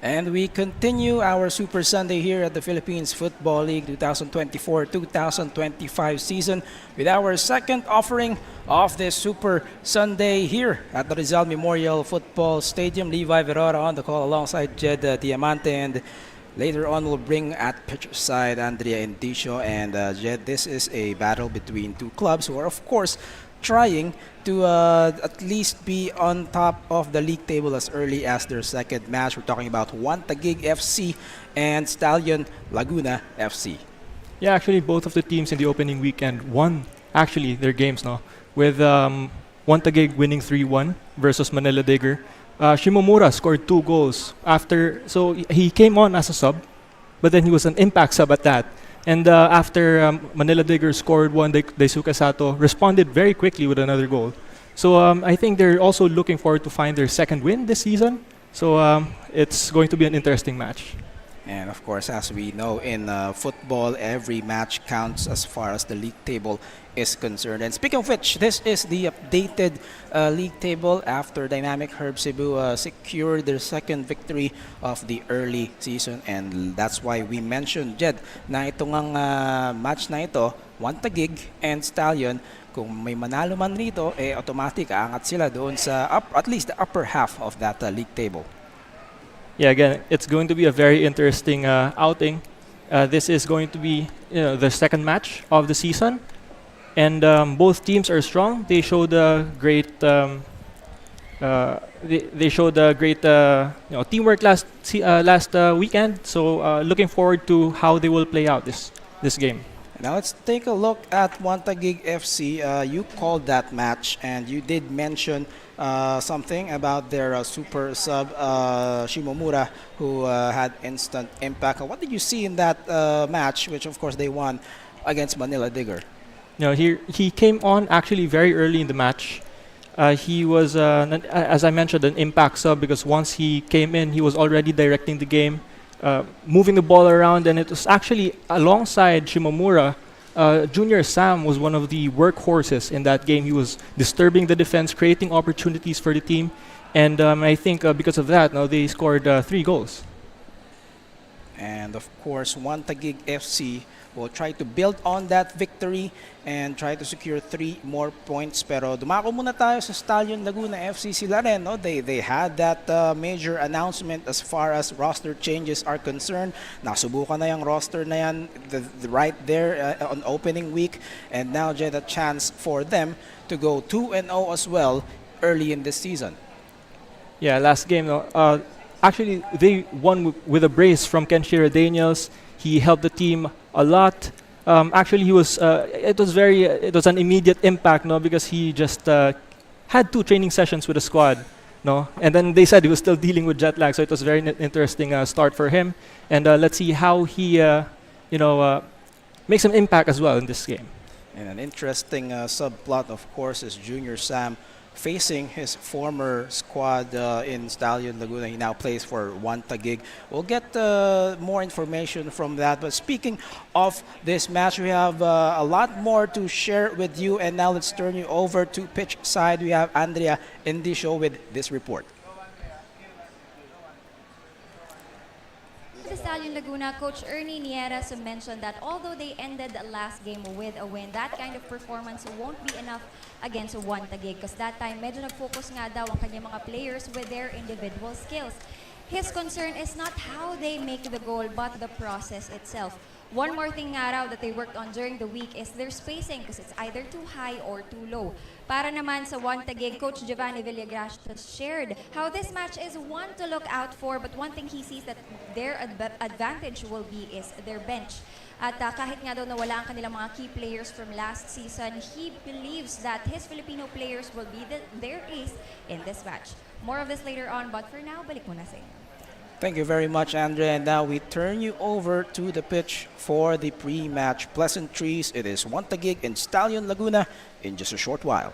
And we continue our Super Sunday here at the Philippines Football League 2024-2025 season with our second offering of this Super Sunday here at the Rizal Memorial Football Stadium. Levi Verora on the call alongside Jed Diamante, and later on we'll bring at pitch side Andrea Indicio and Jed. This is a battle between two clubs who are of course trying to at least be on top of the league table as early as their second match. We're talking about Taguig FC and Stallion Laguna FC. Yeah, actually, both of the teams in the opening weekend won actually their games, no, with Taguig winning 3-1 versus Manila Digger. Shimomura scored 2 goals so he came on as a sub, but then he was an impact sub at that. And after Manila Digger scored one, Daisuke Sato responded very quickly with another goal. So I think they're also looking forward to find their second win this season. So it's going to be an interesting match. And of course, as we know in football, every match counts as far as the league table is concerned. And speaking of which, this is the updated league table after Dynamic Herb Cebu secured their second victory of the early season. And that's why we mentioned, Jed, na itong ang match na ito, Taguig and Stallion, kung may manalo man rito, automatic aangat sila doon sa at least the upper half of that league table. Yeah, again, it's going to be a very interesting outing. This is going to be the second match of the season, and both teams are strong. They showed a great teamwork last weekend. So looking forward to how they will play out this game. Now let's take a look at Taguig FC. You called that match, and you did mention something about their super sub Shimomura, who had instant impact. What did you see in that match, which of course they won against Manila Digger? He came on actually very early in the match. He was, as I mentioned, an impact sub because once he came in, he was already directing the game, moving the ball around, and it was actually alongside Shimomura. Junior Sam was one of the workhorses in that game. He was disturbing the defense, creating opportunities for the team, and I think because of that, now they scored 3 goals. And of course, Taguig FC will try to build on that victory and try to secure 3 more points. Pero dumako muna tayo sa Stallion Laguna FC. Sila rin, no? They had that major announcement as far as roster changes are concerned. Nasubukan na yung roster na yan right there on opening week. And now, Jed, a chance for them to go 2-0 as well early in this season. Yeah, last game, actually, they won with a brace from Kenshiro Daniels. He helped the team a lot. Actually, it was an immediate impact, no, because he just had 2 training sessions with the squad, no, and then they said he was still dealing with jet lag, so it was a very interesting start for him. And let's see how he, makes an impact as well in this game. And an interesting subplot, of course, is Junior Sam facing his former squad in Stallion Laguna. He now plays for Taguig. We'll get more information from that. But speaking of this match, we have a lot more to share with you. And now let's turn you over to pitch side. We have Andrea Indicio with this report. The Stallion Laguna, Coach Ernie Nieras mentioned that although they ended the last game with a win, that kind of performance won't be enough against Taguig because that time medyo nag-focus nga daw ang kanyang mga players with their individual skills. His concern is not how they make the goal but the process itself. One more thing nga raw that they worked on during the week is their spacing because it's either too high or too low. Para naman sa Taguig, Coach Giovanni Villagracia shared how this match is one to look out for, but one thing he sees that their advantage will be is their bench. At kahit nga daw nawala ang kanilang mga key players from last season, he believes that his Filipino players will be their ace in this match. More of this later on, but for now, balik muna sa inyo. Thank you very much, Andrea. And now we turn you over to the pitch for the pre-match pleasantries. It is Taguig and Stallion Laguna in just a short while.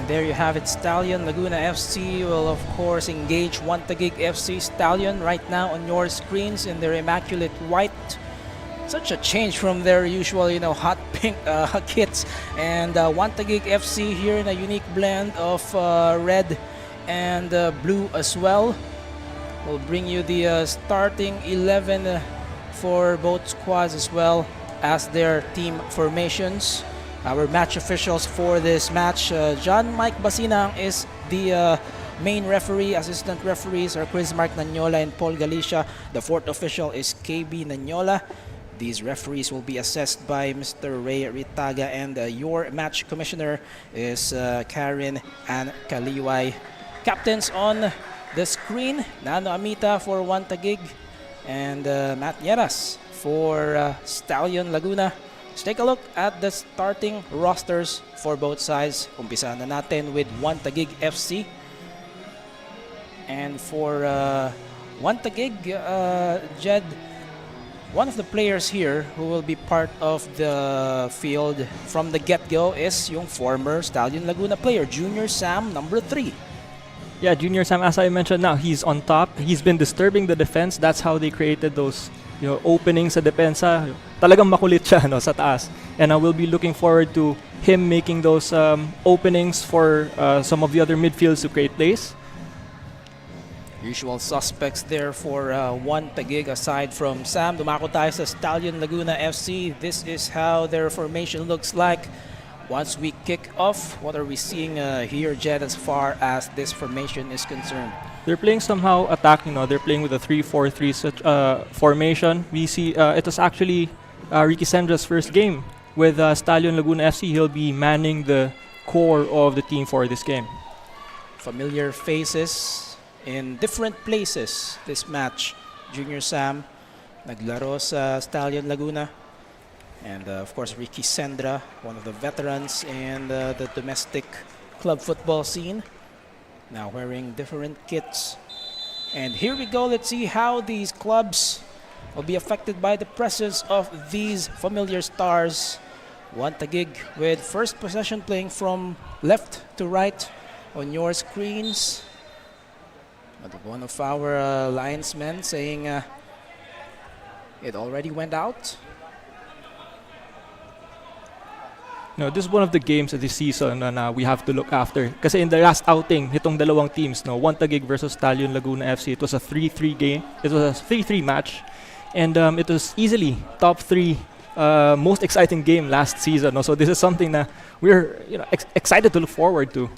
There you have it. Stallion Laguna FC will of course engage One Taguig FC. Stallion right now on your screens in their immaculate white. Such a change from their usual, hot pink kits. And One Taguig FC here in a unique blend of red and blue as well. We'll bring you the starting 11 for both squads as well as their team formations. Our match officials for this match, John Mike Basinang is the main referee. Assistant referees are Chris Mark Nanyola and Paul Galicia. The fourth official is KB Nanyola. These referees will be assessed by Mr. Ray Ritaga, and your match commissioner is Karen Ann Kaliway. Captains on the screen, Nano Amita for One Taguig and Matt Nieras for Stallion Laguna. Let's take a look at the starting rosters for both sides. Umpisa na natin with One Taguig FC. And for One Taguig, Jed, one of the players here who will be part of the field from the get-go is yung former Stallion Laguna player, Junior Sam, number 3. Yeah, Junior Sam, as I mentioned now, he's on top. He's been disturbing the defense. That's how they created those openings sa depensa. Talagang makulit siya sa taas. And I will be looking forward to him making those openings for some of the other midfields to create plays. Usual suspects there for One Taguig aside from Sam. Dumako tayo sa Stallion Laguna FC. This is how their formation looks like. Once we kick off, what are we seeing here, Jed, as far as this formation is concerned? They're playing somehow attacking. They're playing with a 3-4-3 such formation. We see it was actually Ricky Sendra's first game with Stallion Laguna FC. He'll be manning the core of the team for this game. Familiar faces in different places this match. Junior Sam, naglaro sa Stallion Laguna. And of course, Ricky Sendra, one of the veterans in the domestic club football scene. Now wearing different kits. And here we go. Let's see how these clubs will be affected by the presence of these familiar stars. One Taguig with first possession playing from left to right on your screens. One of our linesmen saying it already went out. No, this is one of the games of this season na we have to look after. Kasi in the last outing, itong dalawang teams, One Taguig versus Stallion Laguna FC, it was a 3-3 game. It was a 3-3 match. And it was easily top 3 most exciting game last season. So this is something that we're excited to look forward to.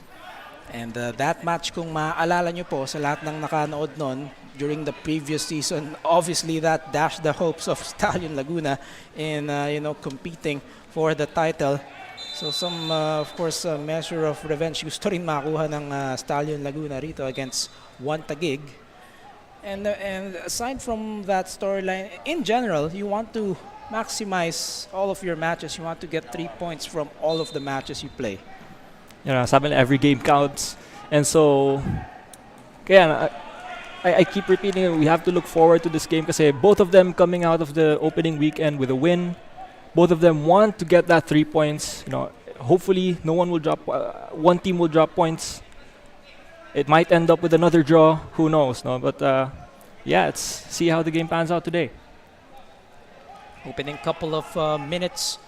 And that match, kung maaalala nyo po sa lahat ng nakanood nun, during the previous season, obviously that dashed the hopes of Stallion Laguna in competing for the title. So some, of course, measure of revenge gusto rin makuha ng Stallion Laguna rito against One Taguig. And aside from that storyline, in general, you want to maximize all of your matches. You want to get 3 points from all of the matches you play. Sabi na every game counts. And so, kaya I keep repeating it, we have to look forward to this game kasi both of them coming out of the opening weekend with a win. Both of them want to get that 3 points. Hopefully, no one will drop. One team will drop points. It might end up with another draw. Who knows? But let's see how the game pans out today. Opening couple of minutes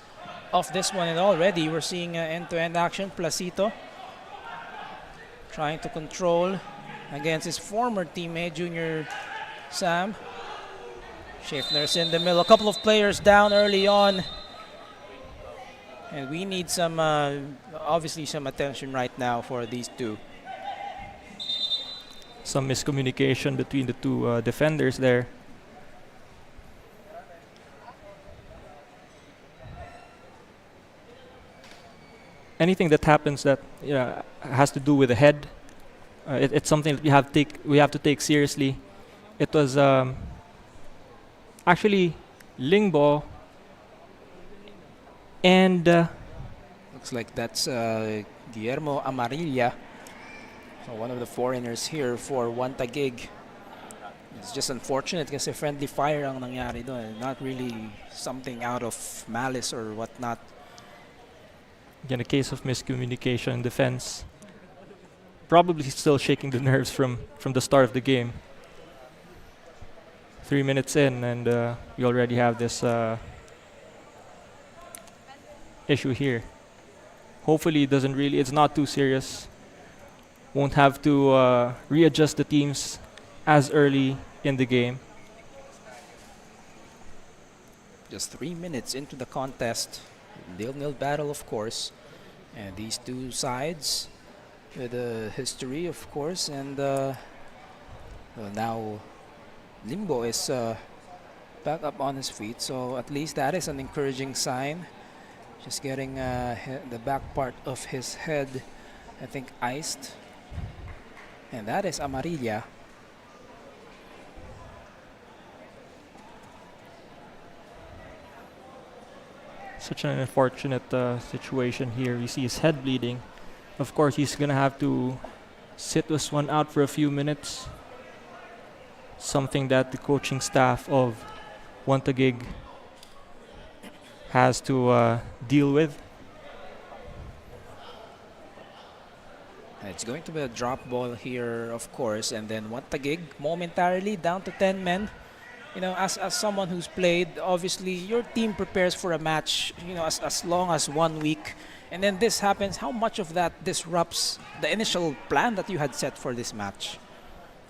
of this one, and already we're seeing end-to-end action. Placito trying to control against his former teammate, Junior Sam. Schaeffner's in the middle. A couple of players down early on. And we need some, obviously some attention right now for these two. Some miscommunication between the two defenders there. Anything that happens that has to do with the head, it's something that we have to take seriously. It was actually Lingbo and looks like that's Guillermo Amarilla, so one of the foreigners here for One Taguig. It's just unfortunate kasi friendly fire ang nangyari doon, not really something out of malice or whatnot. Again, a case of miscommunication in defense. probably still shaking the nerves from the start of the game. 3 minutes in, and we already have this issue here. Hopefully, it's not too serious. Won't have to readjust the teams as early in the game. Just 3 minutes into the contest. Nil-nil battle, of course. And these two sides with a history, of course. And now Limbo is back up on his feet. So at least that is an encouraging sign. Just getting the back part of his head, I think, iced. And that is Amarilla. Such an unfortunate situation here. You see his head bleeding. Of course, he's gonna have to sit this one out for a few minutes. Something that the coaching staff of Taguig has to deal with. It's going to be a drop ball here, of course, and then Taguig momentarily down to 10 men. You know, as someone who's played, obviously your team prepares for a match, you know, as long as 1 week. And then this happens. How much of that disrupts the initial plan that you had set for this match?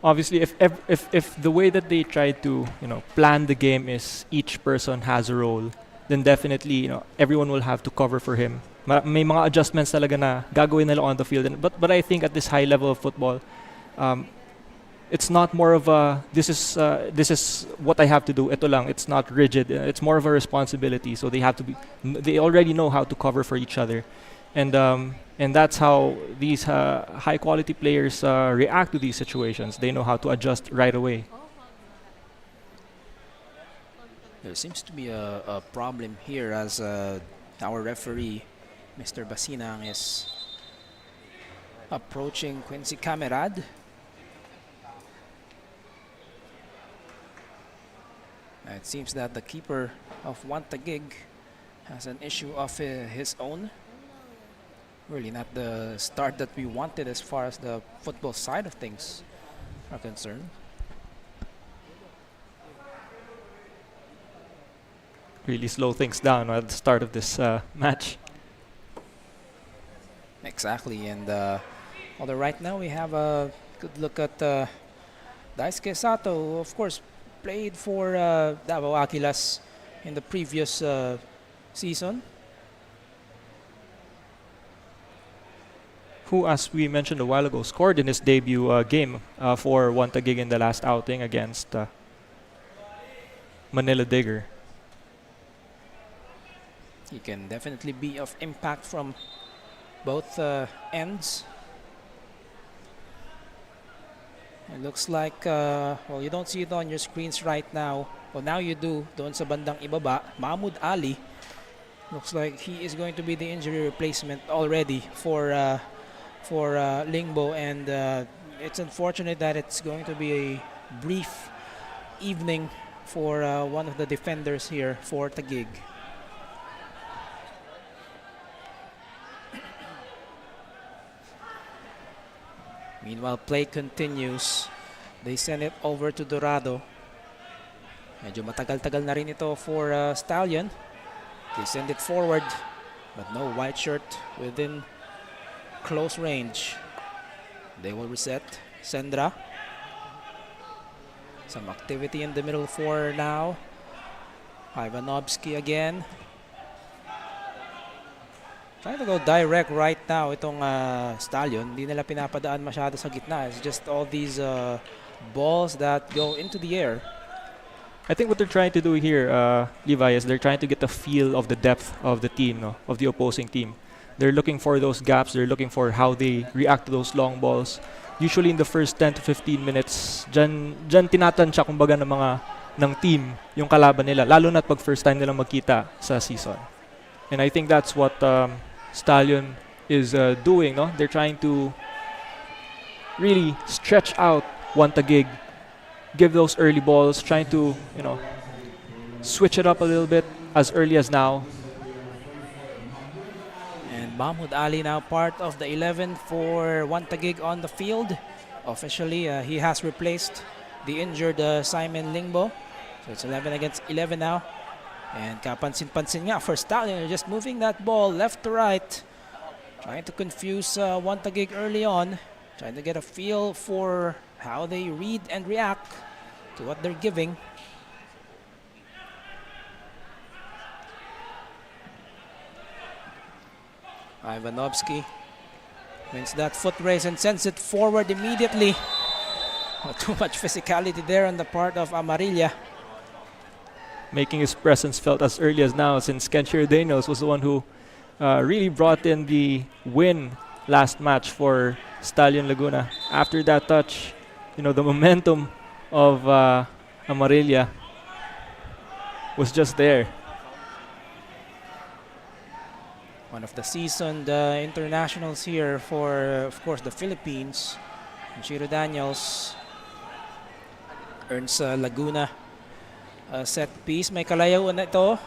Obviously, if the way that they try to plan the game is each person has a role, then definitely everyone will have to cover for him. May mga adjustments talaga na gagawin nila on the field. But I think at this high level of football, it's not more of a this is what I have to do. Ito lang. It's not rigid. It's more of a responsibility. So they already know how to cover for each other, and that's how these high quality players react to these situations. They know how to adjust right away. There seems to be a problem here as our referee, Mr. Basinang, is approaching Quincy Camerad. It seems that the keeper of Taguig has an issue of his own. Really not the start that we wanted as far as the football side of things are concerned. Really slow things down at the start of this match. Exactly, and although right now we have a good look at Daisuke Sato, of course, played for Davao Aquilas in the previous season. Who, as we mentioned a while ago, scored in his debut game for Taguig in the last outing against Manila Digger. He can definitely be of impact from both ends. It looks like, well, you don't see it on your screens right now. Well, now you do. Doon sa bandang ibaba, Mahmoud Ali. Looks like he is going to be the injury replacement already for Lingbo, and it's unfortunate that it's going to be a brief evening for one of the defenders here for Taguig. Meanwhile, play continues. They send it over to Dorado. Medyo matagal-tagal na rin ito for Stallion. They send it forward, but no white shirt within close range. They will reset. Sendra. Some activity in the middle for now. Ivanovsky again. Trying to go direct right now itong Stallion. Hindi nila pinapadaan masyado sa gitna. It's just all these balls that go into the air. I think what they're trying to do here, Levi, is they're trying to get a feel of the depth of the team, of the opposing team. They're looking for those gaps. They're looking for how they react to those long balls. Usually in the first 10 to 15 minutes, dyan tinatansya kumbaga ng team yung kalaban nila, lalo na't pag first time nilang magkita sa season. And I think that's what Stallion is doing. No? They're trying to really stretch out Taguig, give those early balls, trying to switch it up a little bit as early as now. And Mahmoud Ali now part of the 11 for One Taguig on the field. Officially, he has replaced the injured Simon Lingbo. So it's 11 against 11 now. And kapansin-pansin nga for Stallion, just moving that ball left to right. Trying to confuse One Taguig early on. Trying to get a feel for how they read and react to what they're giving. Ivanovsky wins that foot race and sends it forward immediately. Too much physicality there on the part of Amarilla. Making his presence felt as early as now, since Kenshiro Daniels was the one who really brought in the win last match for Stallion Laguna. After that touch, the momentum of Amarilla was just there. One of the seasoned internationals here for, of course, the Philippines. Kenshiro Daniels earns Laguna a set piece. May kalayawan na ito.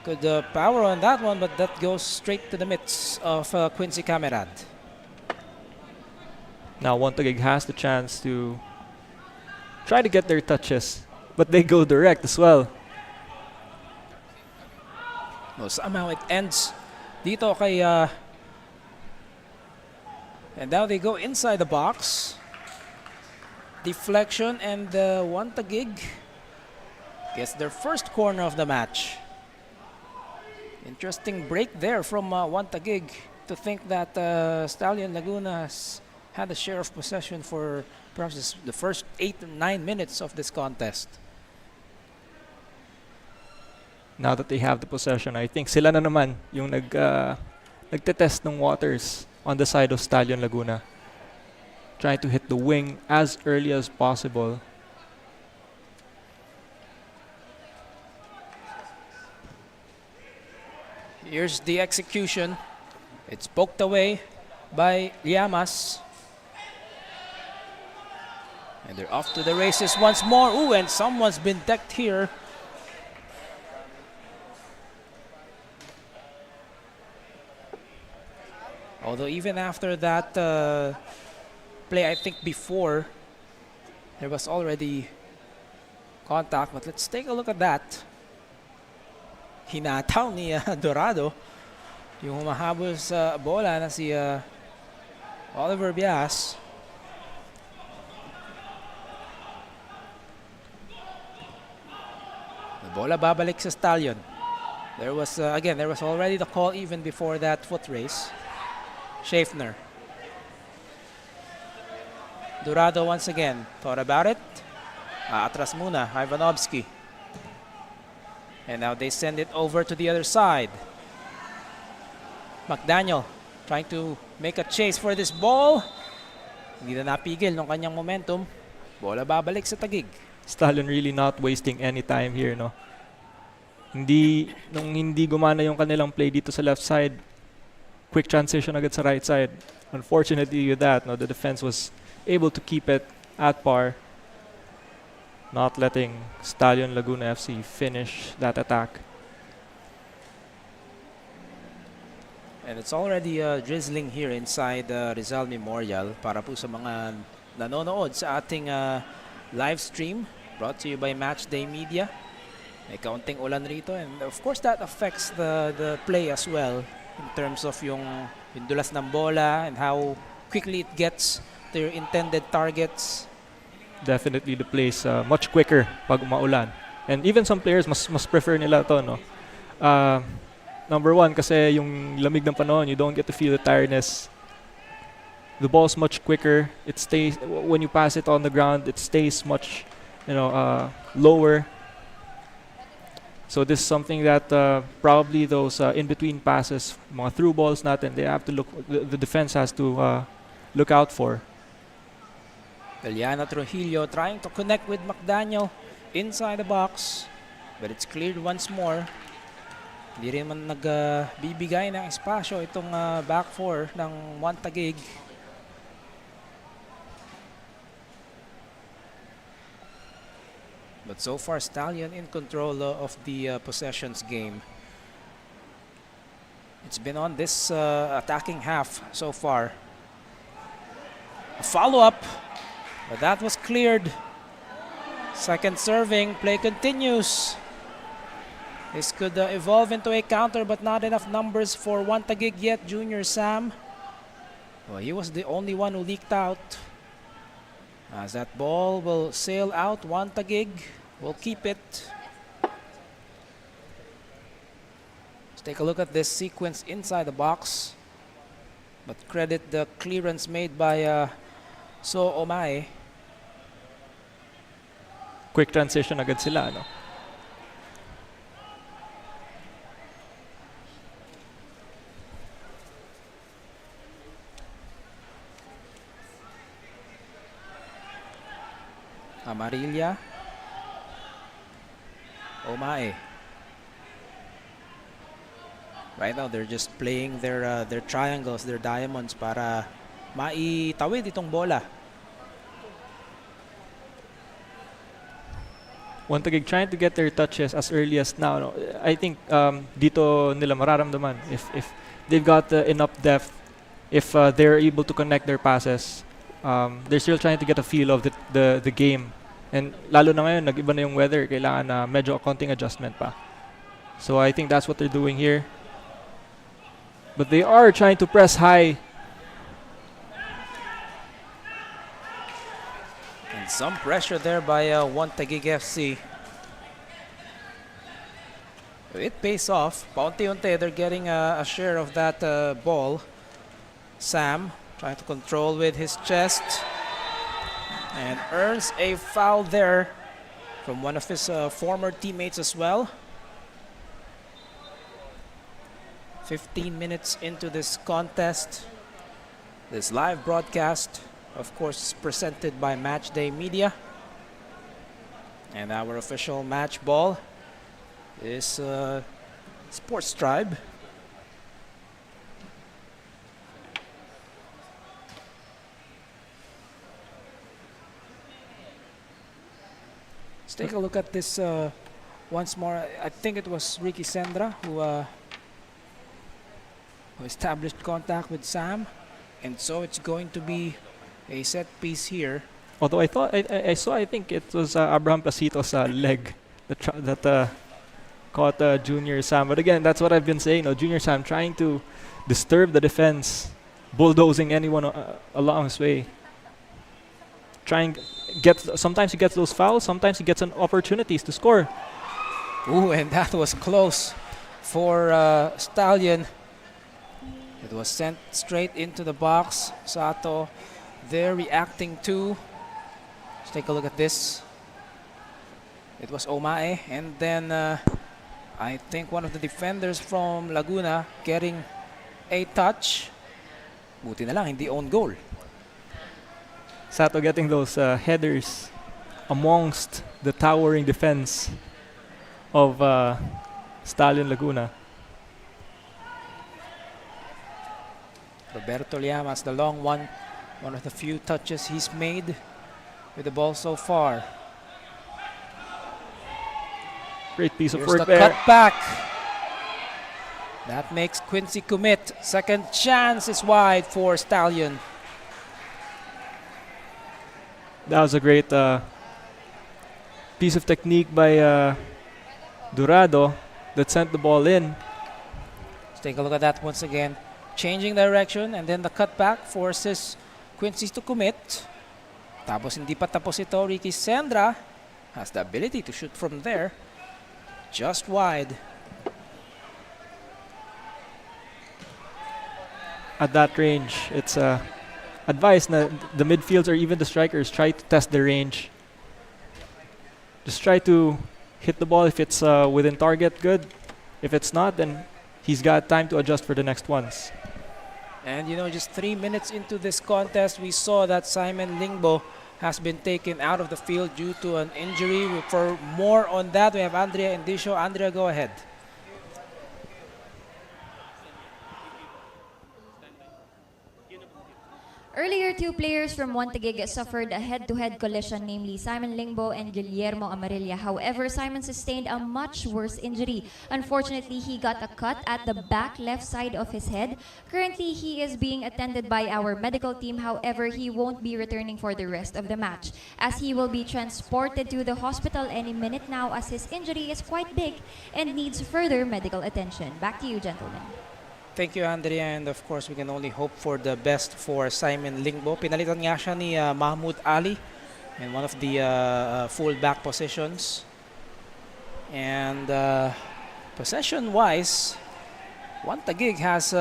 Good power on that one, but that goes straight to the midst of Quincy Camerad. Now One Taguig has the chance to try to get their touches, but they go direct as well. No, somehow it ends dito kay and now they go inside the box. Deflection, and One Taguig gets their first corner of the match. Interesting break there from One Taguig to think that Stallion Laguna has had a share of possession for perhaps the first 8 or 9 minutes of this contest. Now that they have the possession, I think sila na naman yung nagtetest ng waters on the side of Stallion Laguna. Trying to hit the wing as early as possible. Here's the execution. It's poked away by Llamas. And they're off to the races once more. Ooh, and someone's been decked here. Although even after that play, I think before, there was already contact. But let's take a look at that. Hinataw ni Dorado yung humahabol sa bola na si Oliver Bias. The bola babalik sa Stallion. There was again, there was already the call even before that foot race. Schaffner. Dorado once again thought about it. Atras muna, Ivanovsky. And now they send it over to the other side. McDaniel trying to make a chase for this ball. Hindi na napigil ng kanyang momentum. Bola babalik sa Taguig. Stallion really not wasting any time here, no? Nung hindi gumana yung kanilang play dito sa left side, quick transition agad sa right side. Unfortunately with that, no, the defense was able to keep it at par, not letting Stallion Laguna FC finish that attack. And it's already drizzling here inside Rizal Memorial para po sa mga nanonood sa ating live stream brought to you by Matchday Media. May kaunting ulan rito, and of course that affects the play as well in terms of yung dulas ng bola and how quickly it gets to your intended targets. Definitely the plays much quicker pag maulan. And even some players mas prefer nila to, no? Number one, kasi yung lamig ng panahon, you don't get to feel the tiredness. The ball's much quicker. It stays, when you pass it on the ground, it stays much, lower. So this is something that probably those in-between passes, mga through balls natin, they have to look, the defense has to look out for. Eliana Trujillo trying to connect with McDaniel inside the box, but it's cleared once more. Hindi rin man nagbibigay ng espasyo itong back four ng One Taguig. But so far, Stallion in control of the possessions game. it's been on this attacking half so far. A follow-up, but that was cleared. Second serving, play continues. This could evolve into a counter, but not enough numbers for one Taguig yet. Junior Sam, well, he was the only one who leaked out. As that ball will sail out, one Taguig will keep it. Let's take a look at this sequence inside the box. But credit the clearance made by So Omae. Quick transition agad sila, no? Amarilla. Omae. Right now, they're just playing their triangles, their diamonds para maitawid itong bola. One Taguig trying to get their touches as early as now. No? I think dito nila mararamdaman if they've got enough depth, if they're able to connect their passes. They're still trying to get a feel of the game. And lalo na ngayon, nag-iba na yung weather. Kailangan na medyo konting adjustment pa. So I think that's what they're doing here. But they are trying to press high. And some pressure there by one Taguig FC. It pays off. Paunti-unti, they're getting a share of that ball. Sam trying to control with his chest. And earns a foul there from one of his former teammates as well. 15 minutes into this contest. This live broadcast, of course, is presented by Matchday Media. And our official match ball is Sports Tribe. Let's take a look at this once more. I think it was Ricky Sendra who established contact with Sam, and so it's going to be a set piece here. Although I thought I think it was Abraham Placito's leg that caught Junior Sam. But again, that's what I've been saying. Junior Sam trying to disturb the defense, bulldozing anyone along his way. Sometimes he gets those fouls, sometimes he gets an opportunities to score. Ooh, and that was close for Stallion. It was sent straight into the box. Sato, they're reacting to. Let's take a look at this. It was Omae, and then I think one of the defenders from Laguna getting a touch. Buti na lang, hindi own goal. Sato getting those headers amongst the towering defense of Stallion Laguna. Roberto Llamas, the long one of the few touches he's made with the ball so far. Great piece of Here's work the there. cut back. That makes Quincy commit. Second chance is wide for Stallion. That was a great piece of technique by Dorado that sent the ball in. Let's take a look at that once again. Changing direction, and then the cutback forces Quincy to commit. Tapos hindi pa tapos ito. Ricky Sendra has the ability to shoot from there. Just wide. At that range, it's advice na the midfields or even the strikers try to test the range. Just try to hit the ball if it's within target, good. If it's not, then he's got time to adjust for the next ones. And just 3 minutes into this contest, we saw that Simon Lingbo has been taken out of the field due to an injury. For more on that, we have Andrea Indicio. Andrea, go ahead. Earlier Other two players from Taguig suffered a head-to-head collision, namely Simon Lingbo and Guillermo Amarilla. However, Simon sustained a much worse injury. Unfortunately, he got a cut at the back left side of his head. Currently, he is being attended by our medical team. However, he won't be returning for the rest of the match, as he will be transported to the hospital any minute now, as his injury is quite big and needs further medical attention. Back to you, gentlemen. Thank you, Andrea, and of course, we can only hope for the best for Simon Lingbo. Pinalitan nga siya ni Mahmoud Ali in one of the full-back positions. And possession-wise, Taguig has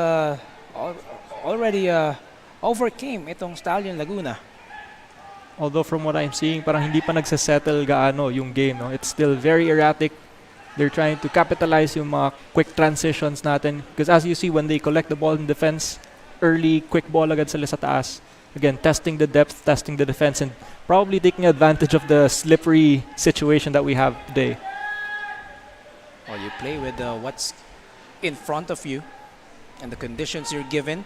already overcame itong Stallion Laguna. Although from what I'm seeing, parang hindi pa nagsasettle gaano yung game. No? It's still very erratic. They're trying to capitalize yung mga quick transitions natin. Because as you see, when they collect the ball in defense, early, quick ball agad sila sa taas. Again, testing the depth, testing the defense, and probably taking advantage of the slippery situation that we have today. Well, you play with what's in front of you and the conditions you're given.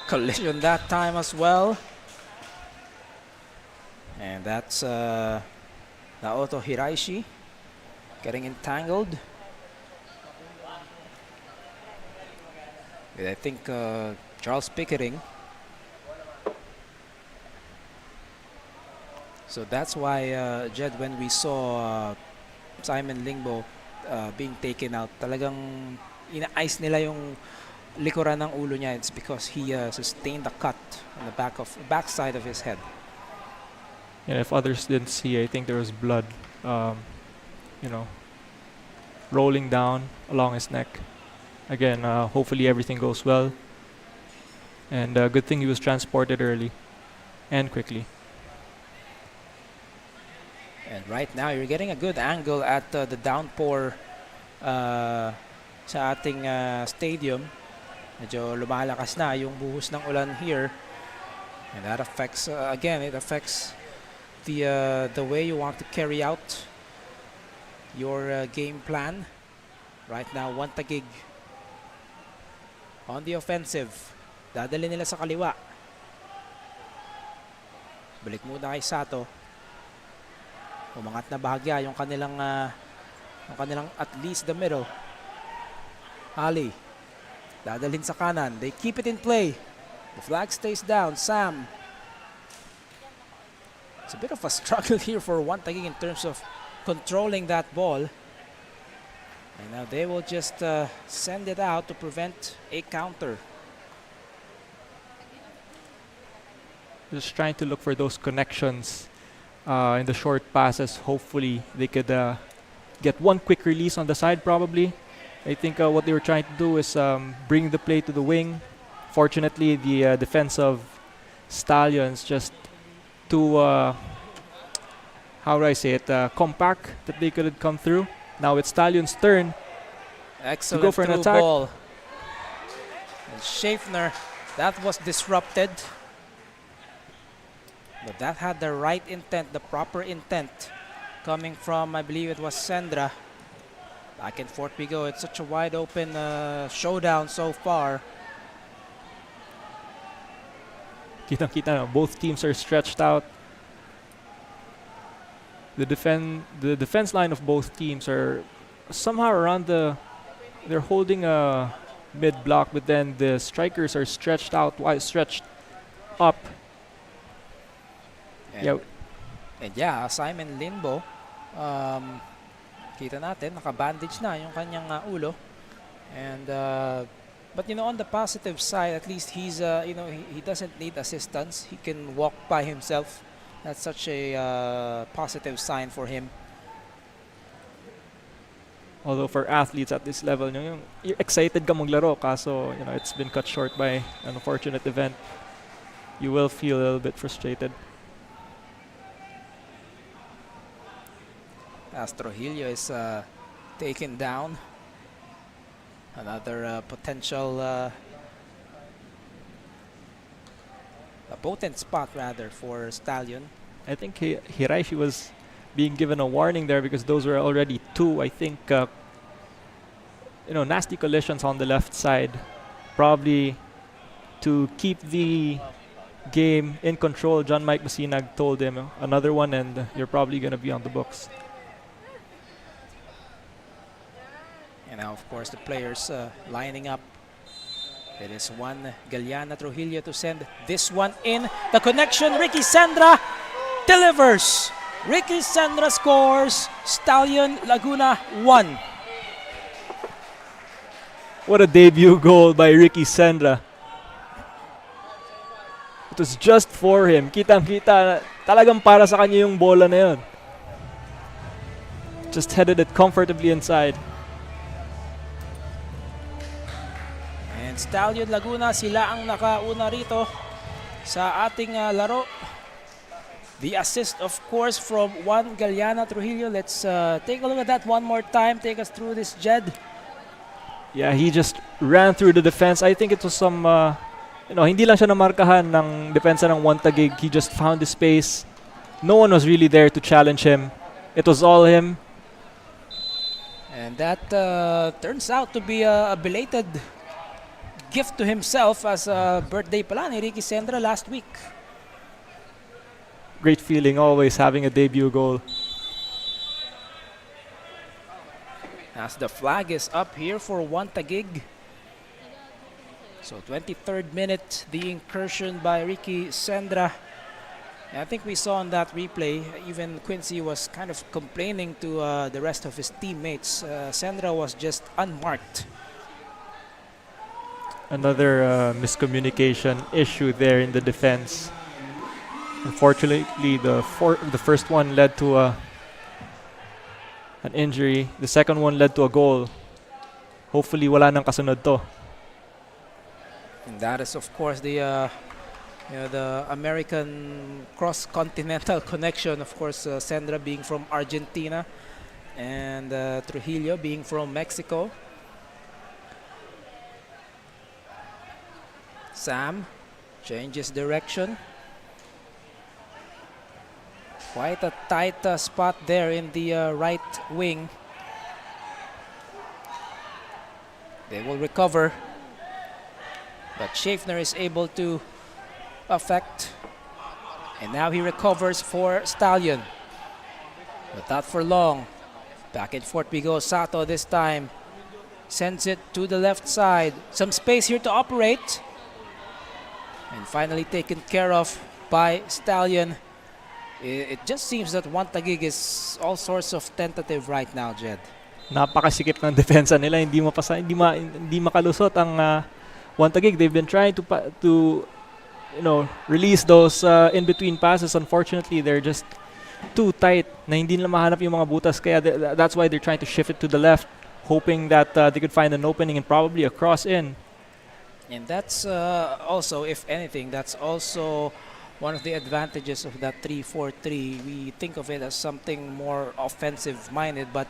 Collision that time as well. And that's Naoto Hiraishi getting entangled with, I think, Charles Pickering. So that's why, Jed, when we saw Simon Lingbo being taken out, talagang ina-ice nila yung likuran ng ulo niya. It's because he sustained a cut on the backside of his head. And if others didn't see, I think there was blood, rolling down along his neck. Again, hopefully everything goes well. And good thing he was transported early and quickly. And right now, you're getting a good angle at the downpour sa ating stadium. Medyo lumalakas na yung buhos ng ulan here. And that affects, it affects the way you want to carry out your game plan. Right now, Taguig on the offensive. Dadali nila sa kaliwa. Balik muna kay Sato. Umangat na bahagya yung kanilang at least the middle. Ali. Dadalhin sa kanan. They keep it in play. The flag stays down. Sam. It's a bit of a struggle here for Taguig in terms of controlling that ball. And now they will just send it out to prevent a counter. Just trying to look for those connections in the short passes. Hopefully they could get one quick release on the side probably. I think what they were trying to do is bring the play to the wing. Fortunately, the defense of Stallions just too, how do I say it, compact that they could come through. Now it's Stallion's turn Excellent to go for an attack. Ball. And Schaeffner, that was disrupted. But that had the right intent, the proper intent, coming from, I believe it was Sendra. Back and forth we go. It's such a wide open showdown so far. Kitang-kita na, both teams are stretched out. The defense line of both teams are somehow around they're holding a mid block, but then the strikers are stretched out, stretched up. And Simon Lingbo, kita natin, naka-bandage na yung kanyang ulo. And but on the positive side, at least he's he doesn't need assistance. He can walk by himself. That's such a positive sign for him. Although for athletes at this level, you're excited ka maglaro, kaso it's been cut short by an unfortunate event. You will feel a little bit frustrated. Trujillo is taken down. Another potential a potent spot rather for Stallion. I think Hiraishi was being given a warning there because those were already two, I think, nasty collisions on the left side. Probably to keep the game in control. John Mike Masinag told him, another one and you're probably going to be on the books. And now, of course, the players lining up. It is Juan Galeana Trujillo to send this one in. The connection, Ricky Sandra delivers. Ricky Sandra scores. Stallion Laguna 1. What a debut goal by Ricky Sandra. It was just for him. Kitang-kita, talagang para sa kanya yung bola na yun. Just headed it comfortably inside. And Stallion Laguna, sila ang nakauna rito sa ating laro. The assist, of course, from Juan Galeana Trujillo. Let's take a look at that one more time. Take us through this, Jed. Yeah, he just ran through the defense. I think it was some, hindi lang siya namarkahan ng depensa ng One Taguig. He just found the space. No one was really there to challenge him. It was all him. And that turns out to be a belated gift to himself as a birthday pala ni Ricky Sandra last week. Great feeling always having a debut goal. As the flag is up here for One Taguig. So 23rd minute, the incursion by Ricky Sandra. And I think we saw on that replay, even Quincy was kind of complaining to the rest of his teammates. Sandra was just unmarked. Another miscommunication issue there in the defense. Unfortunately, the first one led to an injury. The second one led to a goal. Hopefully, wala nang kasunod to. And that is, of course, the American cross-continental connection. Of course, Sandra being from Argentina and Trujillo being from Mexico. Sam changes direction. Quite a tight spot there in the right wing. They will recover. But Schaffner is able to affect. And now he recovers for Stallion. But not for long. Back and forth we go. Sato this time sends it to the left side. Some space here to operate. And finally taken care of by Stallion. It just seems that One Taguig is all sorts of tentative right now, Jed. Napakasikip ng depensa nila. Hindi makalusot ang One Taguig. They've been trying to release those in-between passes. Unfortunately, they're just too tight na hindi nila mahanap yung mga butas. Kaya that's why they're trying to shift it to the left, hoping that they could find an opening and probably a cross in. And that's also, if anything, that's also one of the advantages of that 3-4-3. We think of it as something more offensive-minded, but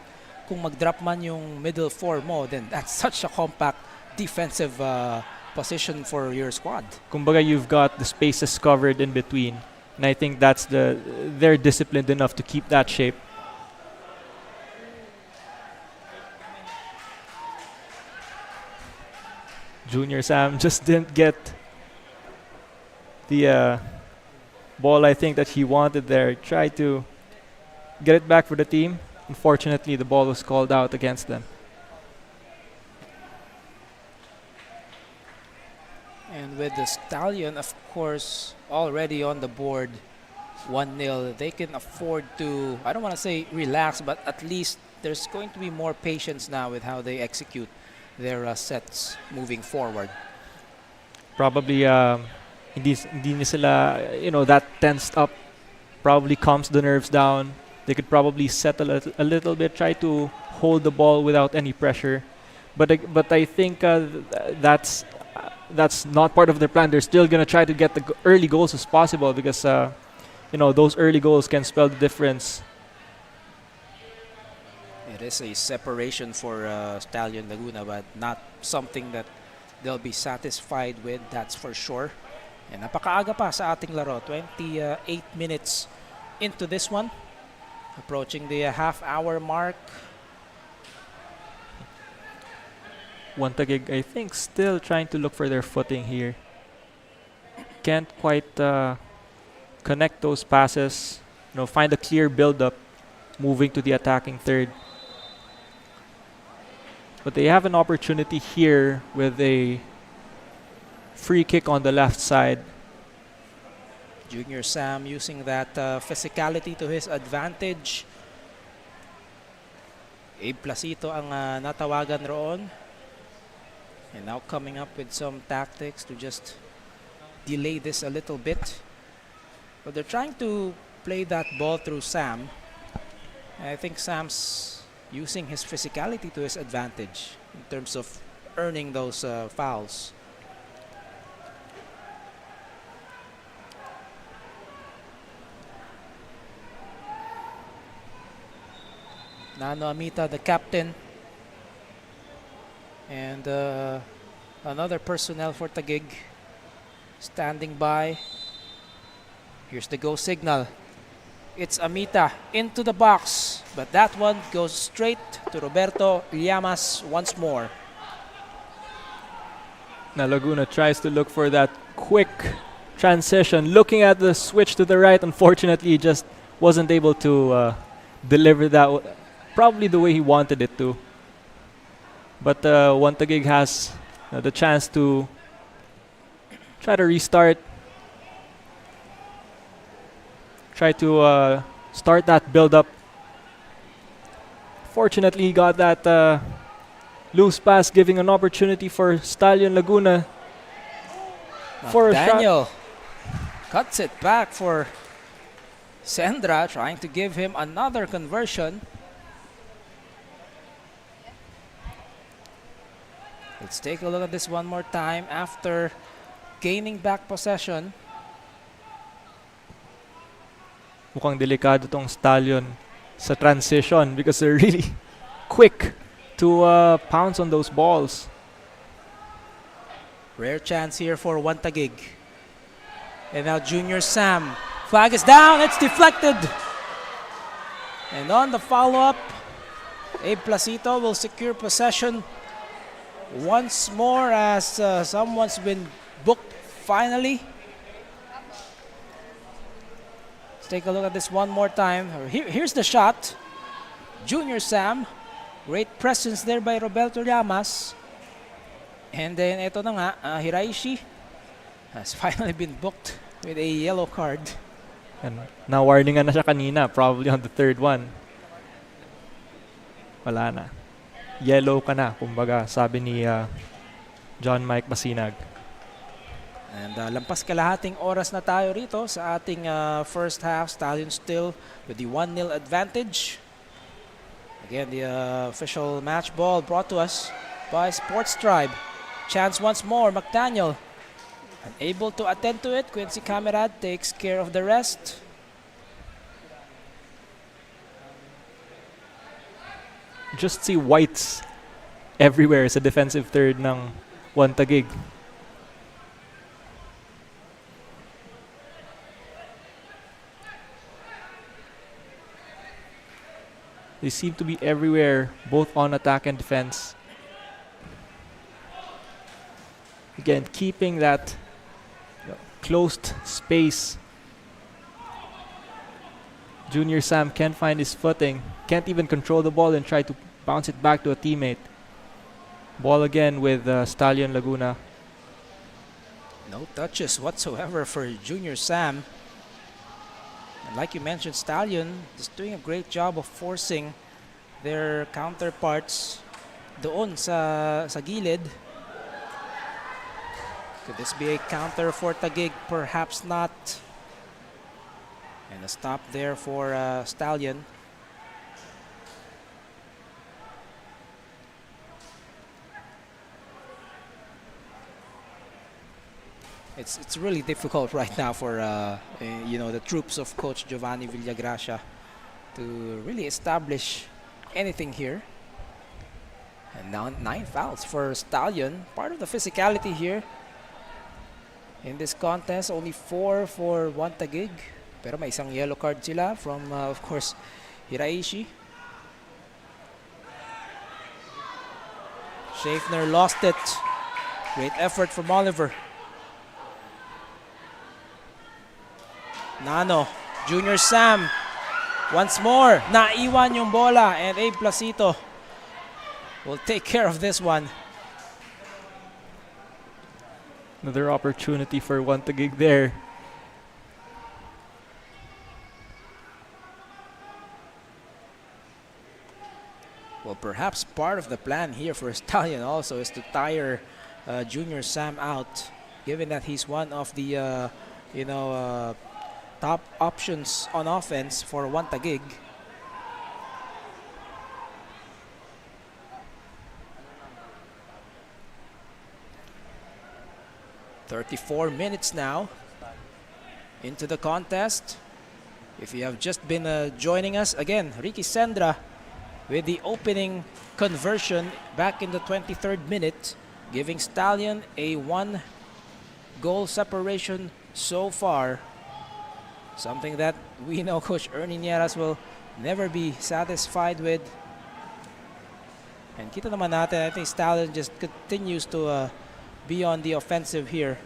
kung mag-drop man yung middle four mo, then that's such a compact defensive position for your squad. Kumbaga, you've got the spaces covered in between, and I think they're disciplined enough to keep that shape. Junior Sam just didn't get the ball I think that he wanted there. Tried to get it back for the team. Unfortunately, the ball was called out against them. And with the Stallion, of course, already on the board, 1-0, they can afford to, I don't want to say relax, but at least there's going to be more patience now with how they execute their sets moving forward. Probably hindi na sila, that tensed up probably calms the nerves down. They could probably settle a little bit, try to hold the ball without any pressure. But I think that's not part of their plan. They're still going to try to get the early goals as possible because those early goals can spell the difference. It is a separation for Stallion Laguna, but not something that they'll be satisfied with, that's for sure. And napakaaga pa sa ating laro, 28 minutes into this one. Approaching the half-hour mark. One Taguig, I think, still trying to look for their footing here. can't quite connect those passes, find a clear build-up, moving to the attacking third. But they have an opportunity here with a free kick on the left side. Junior Sam using that physicality to his advantage. Abe Placito ang natawagan roon. And now coming up with some tactics to just delay this a little bit. But they're trying to play that ball through Sam. And I think Sam's using his physicality to his advantage in terms of earning those fouls. Nano Amita, the captain, and another personnel for Taguig standing by. Here's the go signal. It's Amita into the box, but that one goes straight to Roberto Llamas once more. Now Laguna tries to look for that quick transition. Looking at the switch to the right, unfortunately, he just wasn't able to deliver that probably the way he wanted it to. But Taguig has the chance to try to restart. Try to start that build-up. Fortunately, he got that loose pass, giving an opportunity for Stallion Laguna for a shot. Daniel cuts it back for Sendra, trying to give him another conversion. Let's take a look at this one more time after gaining back possession. Mukhang delikado tong Stallion sa transition because they're really quick to pounce on those balls. Rare chance here for Taguig. And now Junior Sam. Flag is down. It's deflected. And on the follow-up, Abe Placito will secure possession once more as someone's been booked finally. Let's take a look at this one more time. Here's the shot. Junior Sam. Great presence there by Roberto Llamas. And then ito na nga, Hiraishi has finally been booked with a yellow card. And na-warningan na siya kanina, probably on the third one. Wala na. Yellow ka na, kumbaga, sabi ni John Mike Masinag. And lampas kalahating oras na tayo rito sa ating first half. Stallion still with the 1-0 advantage. Again, the official match ball brought to us by Sports Tribe. Chance once more, McDaniel. Unable to attend to it, Quincy Camerad takes care of the rest. Just see whites everywhere sa defensive third ng Taguig. They seem to be everywhere, both on attack and defense. Again, keeping that closed space. Junior Sam can't find his footing, can't even control the ball and try to bounce it back to a teammate. Ball again with Stallion Laguna. No touches whatsoever for Junior Sam. And like you mentioned, Stallion is doing a great job of forcing their counterparts doon sa gilid. Could this be a counter for Taguig? Perhaps not. And a stop there for Stallion. It's really difficult right now for the troops of Coach Giovanni Villagracia to really establish anything here. And now 9 fouls for Stallion. Part of the physicality here in this contest. Only 4 for Taguig. Pero may isang yellow card sila from, of course, Hiraishi. Schaeffner lost it. Great effort from Oliver. Nano, Junior Sam, once more, naiwan yung bola, and Abe Placito will take care of this one. Another opportunity for one Taguig there. Well, perhaps part of the plan here for Stallion also is to tire Junior Sam out, given that he's one of the top options on offense for one Taguig. "34 minutes now into the contest. If you have just been joining us, again, Ricky Sendra with the opening conversion back in the 23rd minute, giving Stallion a 1-goal separation so far. Something that we know Coach Ernie Nieras will never be satisfied with. And kita naman natin, I think Stallion just continues to be on the offensive here.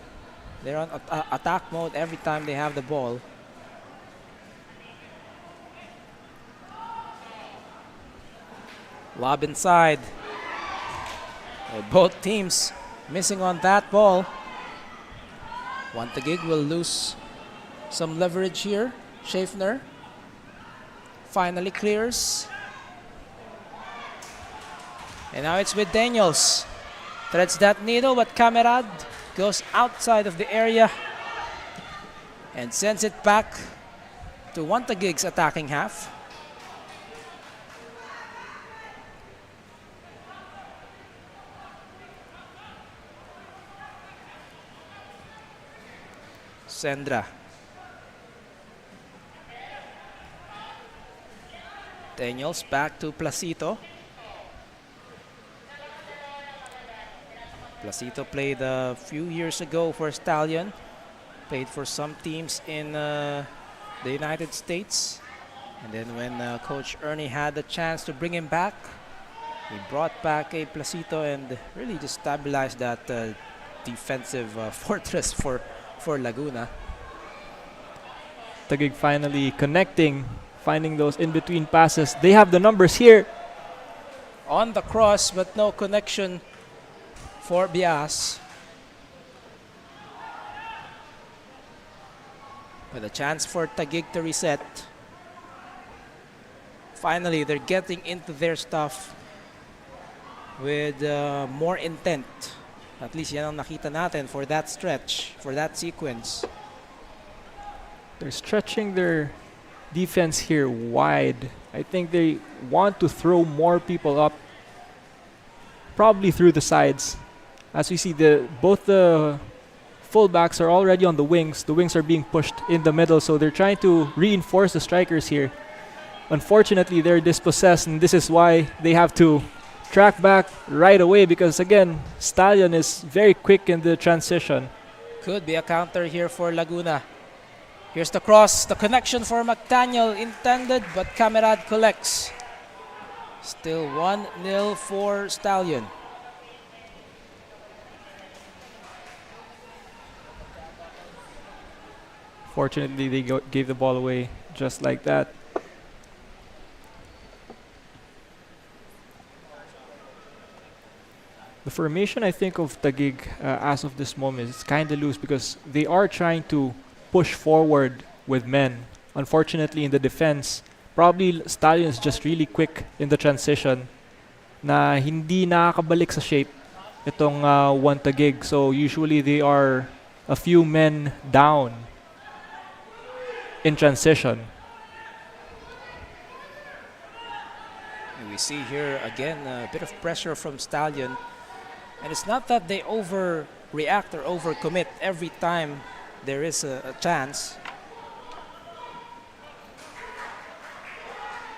They're on attack mode every time they have the ball. Lob inside. Both teams missing on that ball. One Taguig will lose some leverage here. Schaffner finally clears. And now it's with Daniels. Threads that needle, but Camerad goes outside of the area and sends it back to one Taguig's attacking half. Sendra. Daniels back to Placito. Placito played a few years ago for Stallion. Played for some teams in the United States. And then when Coach Ernie had the chance to bring him back, he brought back a Placito and really just stabilized that defensive fortress for Laguna. Taguig finally connecting, finding those in-between passes. They have the numbers here. On the cross, but no connection for Bias. With a chance for Taguig to reset. Finally, they're getting into their stuff with more intent. At least yan ang nakita natin for that stretch, for that sequence. They're stretching their defense here wide. I think they want to throw more people up, probably through the sides. As we see, both the fullbacks are already on the wings. The wings are being pushed in the middle, so they're trying to reinforce the strikers here. Unfortunately, they're dispossessed, and this is why they have to track back right away because, again, Stallion is very quick in the transition. Could be a counter here for Laguna. Here's the cross, the connection for McDaniel intended, but Camerad collects. Still 1-0 for Stallion. Fortunately, they gave the ball away just like that. The formation, I think, of Taguig as of this moment is kind of loose because they are trying to push forward with men. Unfortunately, in the defense, probably Stallion is just really quick in the transition na hindi nakakabalik sa shape itong one Taguig. So usually they are a few men down in transition. And we see here again a bit of pressure from Stallion. And it's not that they overreact or overcommit every time there is a chance.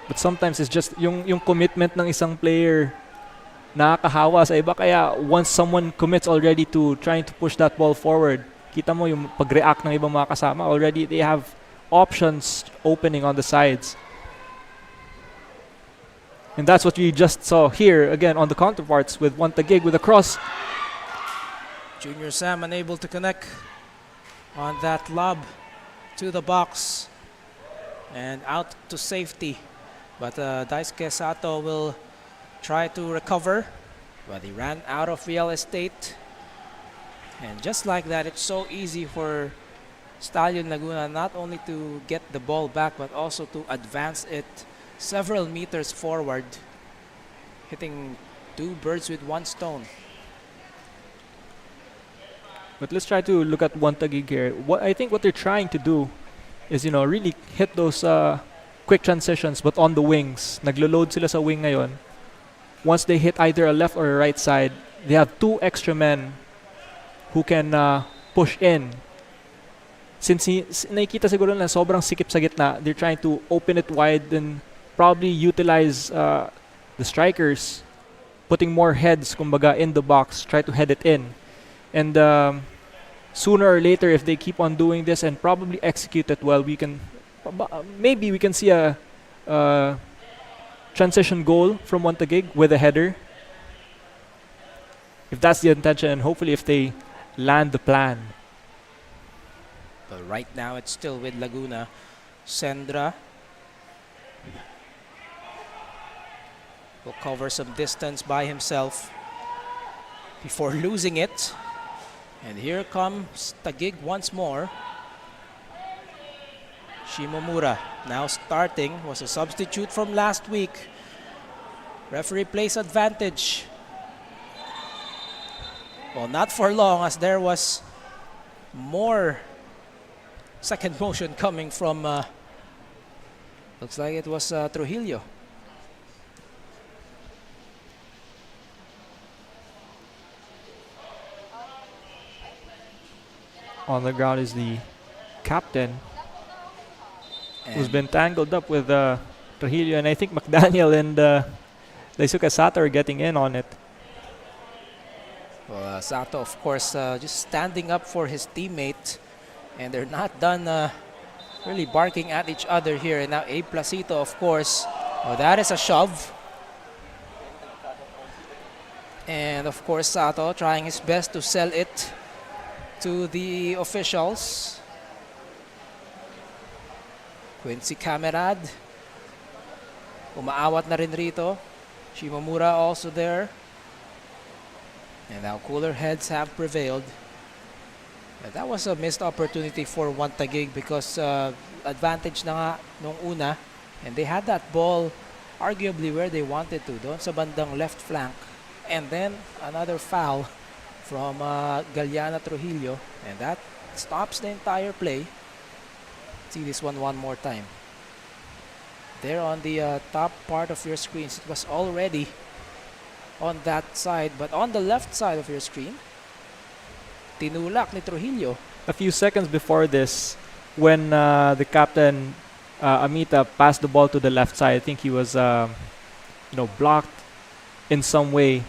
But sometimes it's just yung commitment ng isang player nakakahawa sa iba. Kaya once someone commits already to trying to push that ball forward, kita mo yung pag-react ng ibang mga kasama. Already they have options opening on the sides. And that's what we just saw here again on the counterparts with one Taguig with a cross. Junior Sam unable to connect on that lob to the box and out to safety. But Daisuke Sato will try to recover, but he ran out of real estate. And just like that, it's so easy for Stallion Laguna not only to get the ball back, but also to advance it several meters forward, hitting two birds with one stone. But let's try to look at one Taguig here. I think what they're trying to do is, really hit those quick transitions, but on the wings. Naglo-load sila sa wing ngayon. Once they hit either a left or a right side, they have two extra men who can push in. Since nakikita siguro na sobrang sikip sa gitna, they're trying to open it wide and probably utilize the strikers, putting more heads, kumbaga, in the box, try to head it in. And sooner or later, if they keep on doing this and probably execute it well, maybe we can see a transition goal from one Taguig with a header. If that's the intention, and hopefully if they land the plan. But right now it's still with Laguna. Sendra will cover some distance by himself before losing it. And here comes Taguig once more. Shimomura now starting, was a substitute from last week. Referee plays advantage. Well, not for long, as there was more second motion coming from, looks like it was Trujillo. On the ground is the captain, who's And been tangled up with Trujillo, and I think McDaniel and Daisuke Sato are getting in on it. well, Sato, of course, just standing up for his teammate, and they're not done really barking at each other here. And now Abe Placito, of course, that is a shove. And of course, Sato trying his best to sell it to the officials. Quincy Camerad, umaawat na rin rito. Shimomura also there. And now cooler heads have prevailed. And that was a missed opportunity for one Taguig because advantage na nga nung una. And they had that ball arguably where they wanted to, doon sa bandang left flank. And then another foul from Galiana Trujillo. And that stops the entire play. See this one more time. There on the top part of your screens, it was already on that side, but on the left side of your screen, tinulak ni Trujillo. A few seconds before this, when the captain Amita passed the ball to the left side, I think he was blocked in some way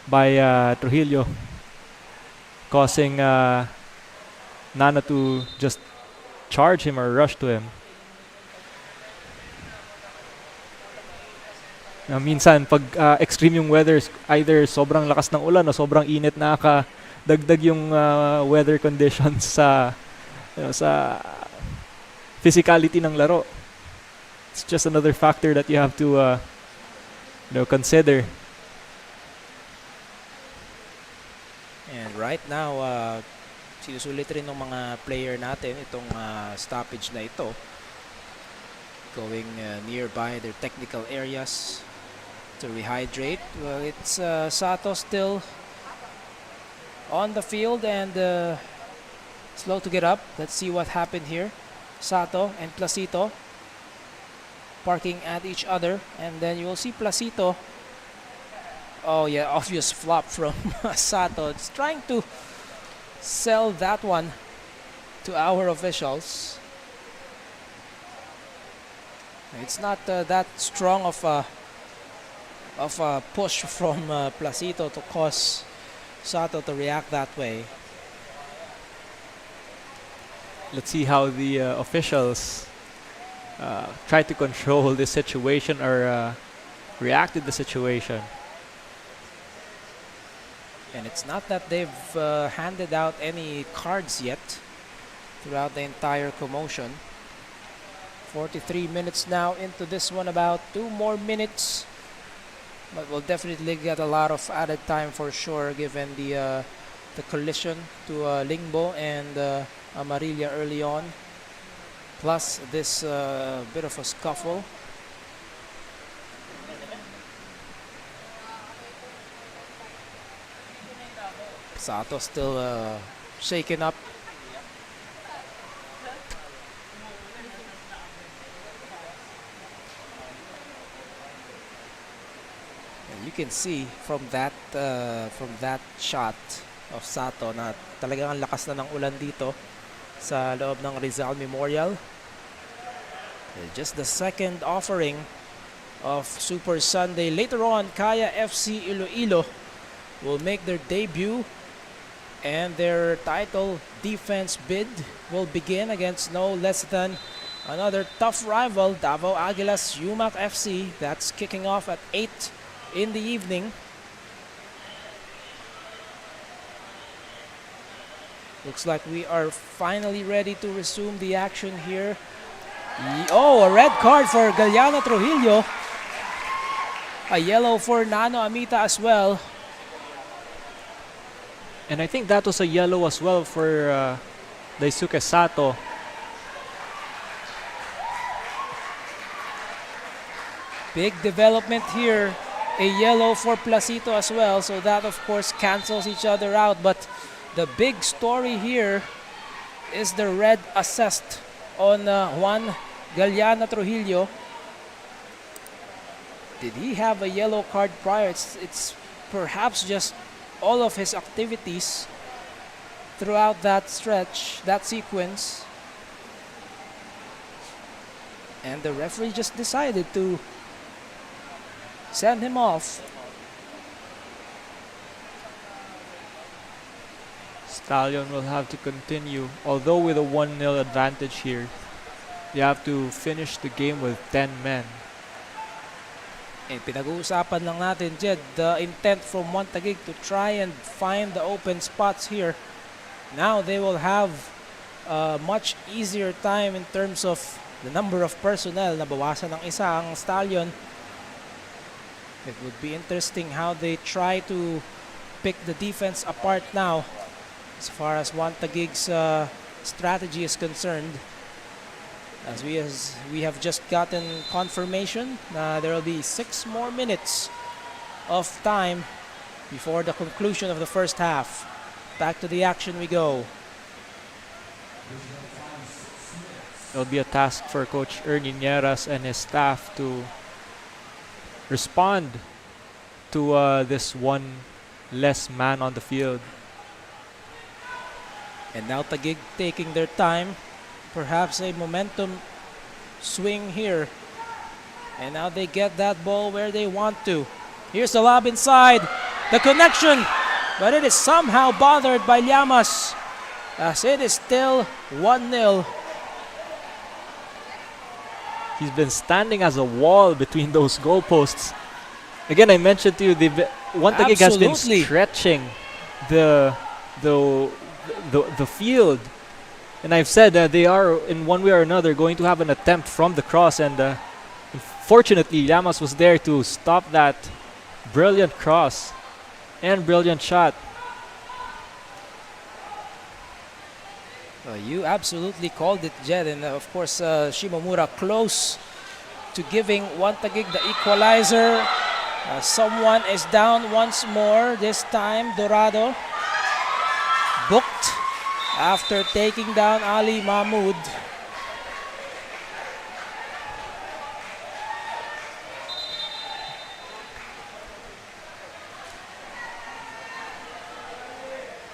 by Trujillo, causing Nana to just charge him or rush to him. Minsan, pag extreme yung weather, either sobrang lakas ng ulan o sobrang init, nakakadagdag yung weather conditions sa physicality ng laro. It's just another factor that you have to consider. And right now, sinusulit rin ng mga player natin itong stoppage na ito. Going nearby their technical areas to rehydrate. Well, it's Sato still on the field and slow to get up. Let's see what happened here. Sato and Placito parking at each other, and then you will see Placito. Oh yeah, obvious flop from Sato. It's trying to sell that one to our officials. It's not that strong of a push from Placito to cause Sato to react that way. Let's see how the officials try to control the situation or react to the situation. And it's not that they've handed out any cards yet. throughout the entire commotion. 43 minutes now into this one, about 2 more minutes. But we'll definitely get a lot of added time for sure, given the collision to Lingbo and Amarilla early on. Plus this bit of a scuffle. Sato still shaken up. And you can see from that shot of Sato na talagang ang lakas na ng ulan dito sa loob ng Rizal Memorial. Just the second offering of Super Sunday. Later on, Kaya FC Iloilo will make their debut, and their title defense bid will begin against no less than another tough rival, Davao Aguilas UMAC FC. That's kicking off at 8 in the evening. Looks like we are finally ready to resume the action here. Oh, a red card for Galliano Trujillo. A yellow for Nano Amita as well. And I think that was a yellow as well for Daisuke Sato. Big development here. A yellow for Placito as well. So that, of course, cancels each other out. But the big story here is the red assessed on Juan Galliano Trujillo. Did he have a yellow card prior? It's perhaps just all of his activities throughout that stretch, that sequence. And the referee just decided to send him off. Stallion will have to continue, although with a 1-0 advantage here. They have to finish the game with 10 men. Eh, pinag-uusapan lang natin, Jed, the intent from Taguig to try and find the open spots here. Now they will have a much easier time in terms of the number of personnel. Nabawasan ng isa ang Stallion. It would be interesting how they try to pick the defense apart now as far as Taguig's strategy is concerned. As we have just gotten confirmation, there will be 6 more minutes of time before the conclusion of the first half. Back to the action we go. It'll be a task for Coach Ernie Nieras and his staff to respond to this one less man on the field. And now Taguig taking their time. Perhaps a momentum swing here. And now they get that ball where they want to. Here's the lob inside. The connection. But it is somehow bothered by Llamas, as it is still 1-0. He's been standing as a wall between those goalposts. Again, I mentioned to you, Taguig has been stretching the field. And I've said that they are, in one way or another, going to have an attempt from the cross. And fortunately, Llamas was there to stop that brilliant cross and brilliant shot. You absolutely called it, Jed. And of course, Shimomura close to giving Taguig the equalizer. Someone is down once more. This time, Dorado booked after taking down Ali Mahmoud.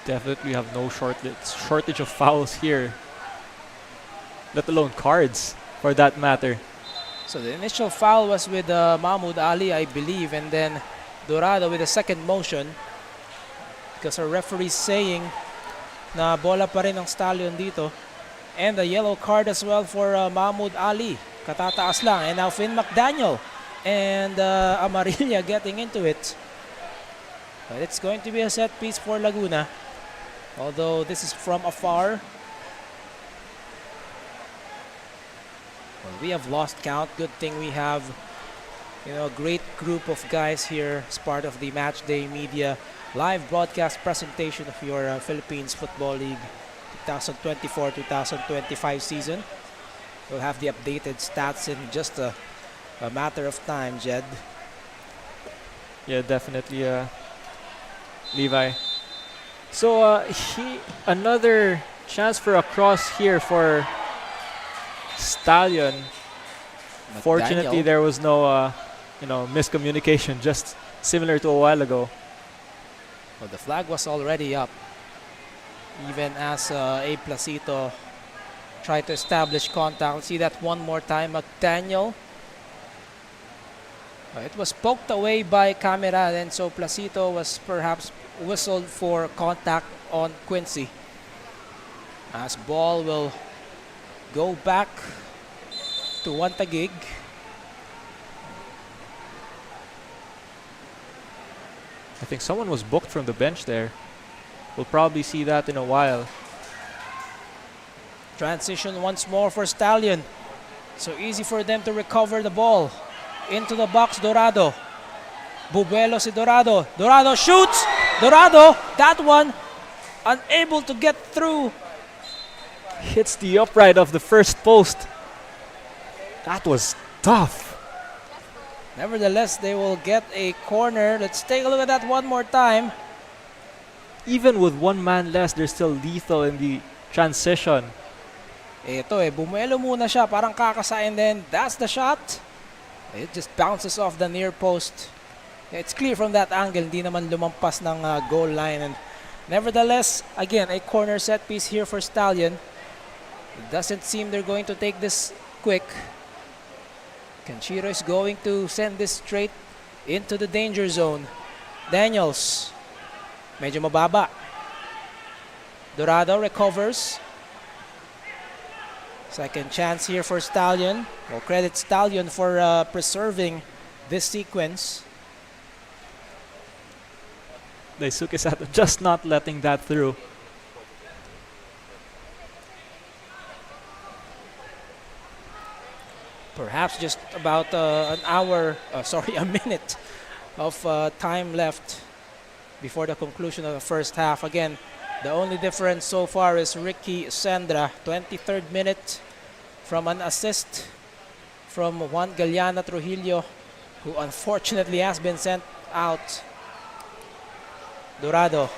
Definitely have no shortage of fouls here, let alone cards for that matter. So the initial foul was with Mahmoud Ali, I believe, and then Dorado with a second motion, because our referee saying na bola pa rin ang Stallion dito. And a yellow card as well for Mahmoud Ali. Katataas lang. And now Finn McDaniel and Amarilla getting into it. But it's going to be a set piece for Laguna. Although this is from afar. We have lost count. Good thing we have, a great group of guys here as part of the Matchday Media live broadcast presentation of your Philippines Football League 2024-2025 season. We'll have the updated stats in just a matter of time, Jed. Yeah, definitely, Levi. So another chance for a cross here for Stallion. But Fortunately, Daniel, there was no, miscommunication, just similar to a while ago. well, the flag was already up, even as A. Placito tried to establish contact. Let's see that one more time. McDaniel. It was poked away by camera, and so Placito was perhaps whistled for contact on Quincy. As ball will go back to Taguig. I think someone was booked from the bench there. We'll probably see that in a while. Transition once more for Stallion. So easy for them to recover the ball. Into the box, Dorado. Bubuelo si Dorado. Dorado shoots! Dorado, that one, unable to get through. Hits the upright of the first post. That was tough. Nevertheless, they will get a corner. Let's take a look at that one more time. Even with one man less, they're still lethal in the transition. Ito Bumuelo muna siya, parang kakasain din. That's the shot. It just bounces off the near post. It's clear from that angle, hindi naman lumampas ng goal line. And nevertheless, again, a corner set piece here for Stallion. It doesn't seem they're going to take this quick. Kenshiro is going to send this straight into the danger zone. Daniels, medyo mababa. Dorado recovers. Second chance here for Stallion. We'll credit Stallion for preserving this sequence. Daisuke Sato just not letting that through. Perhaps just about a minute of time left before the conclusion of the first half. Again, the only difference so far is Ricky Sandra, 23rd minute, from an assist from Juan Galeana Trujillo, who unfortunately has been sent out. Dorado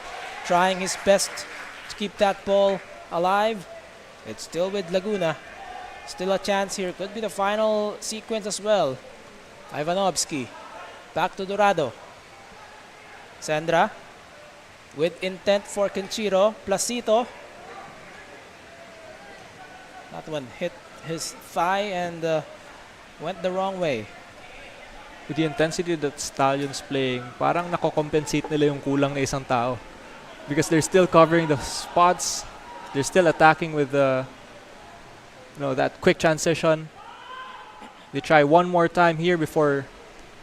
trying his best to keep that ball alive. It's still with Laguna. Still a chance here. Could be the final sequence as well. Ivanovsky. Back to Dorado. Sandra. With intent for Kenshiro. Placito. That one hit his thigh and went the wrong way. With the intensity that Stallion's playing, parang nako-compensate nila yung kulang na isang tao. Because they're still covering the spots. They're still attacking with that quick transition. They try one more time here before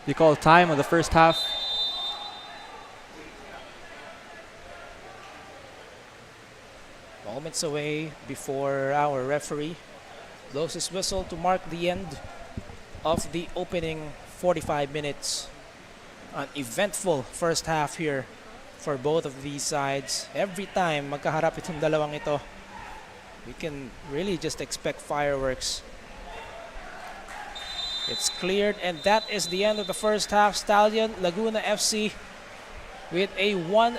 they call time on the first half. Moments away before our referee blows his whistle to mark the end of the opening 45 minutes. An eventful first half here for both of these sides. Every time magkaharap itong dalawang ito, we can really just expect fireworks. It's cleared, and that is the end of the first half. Stallion Laguna FC with a 1-0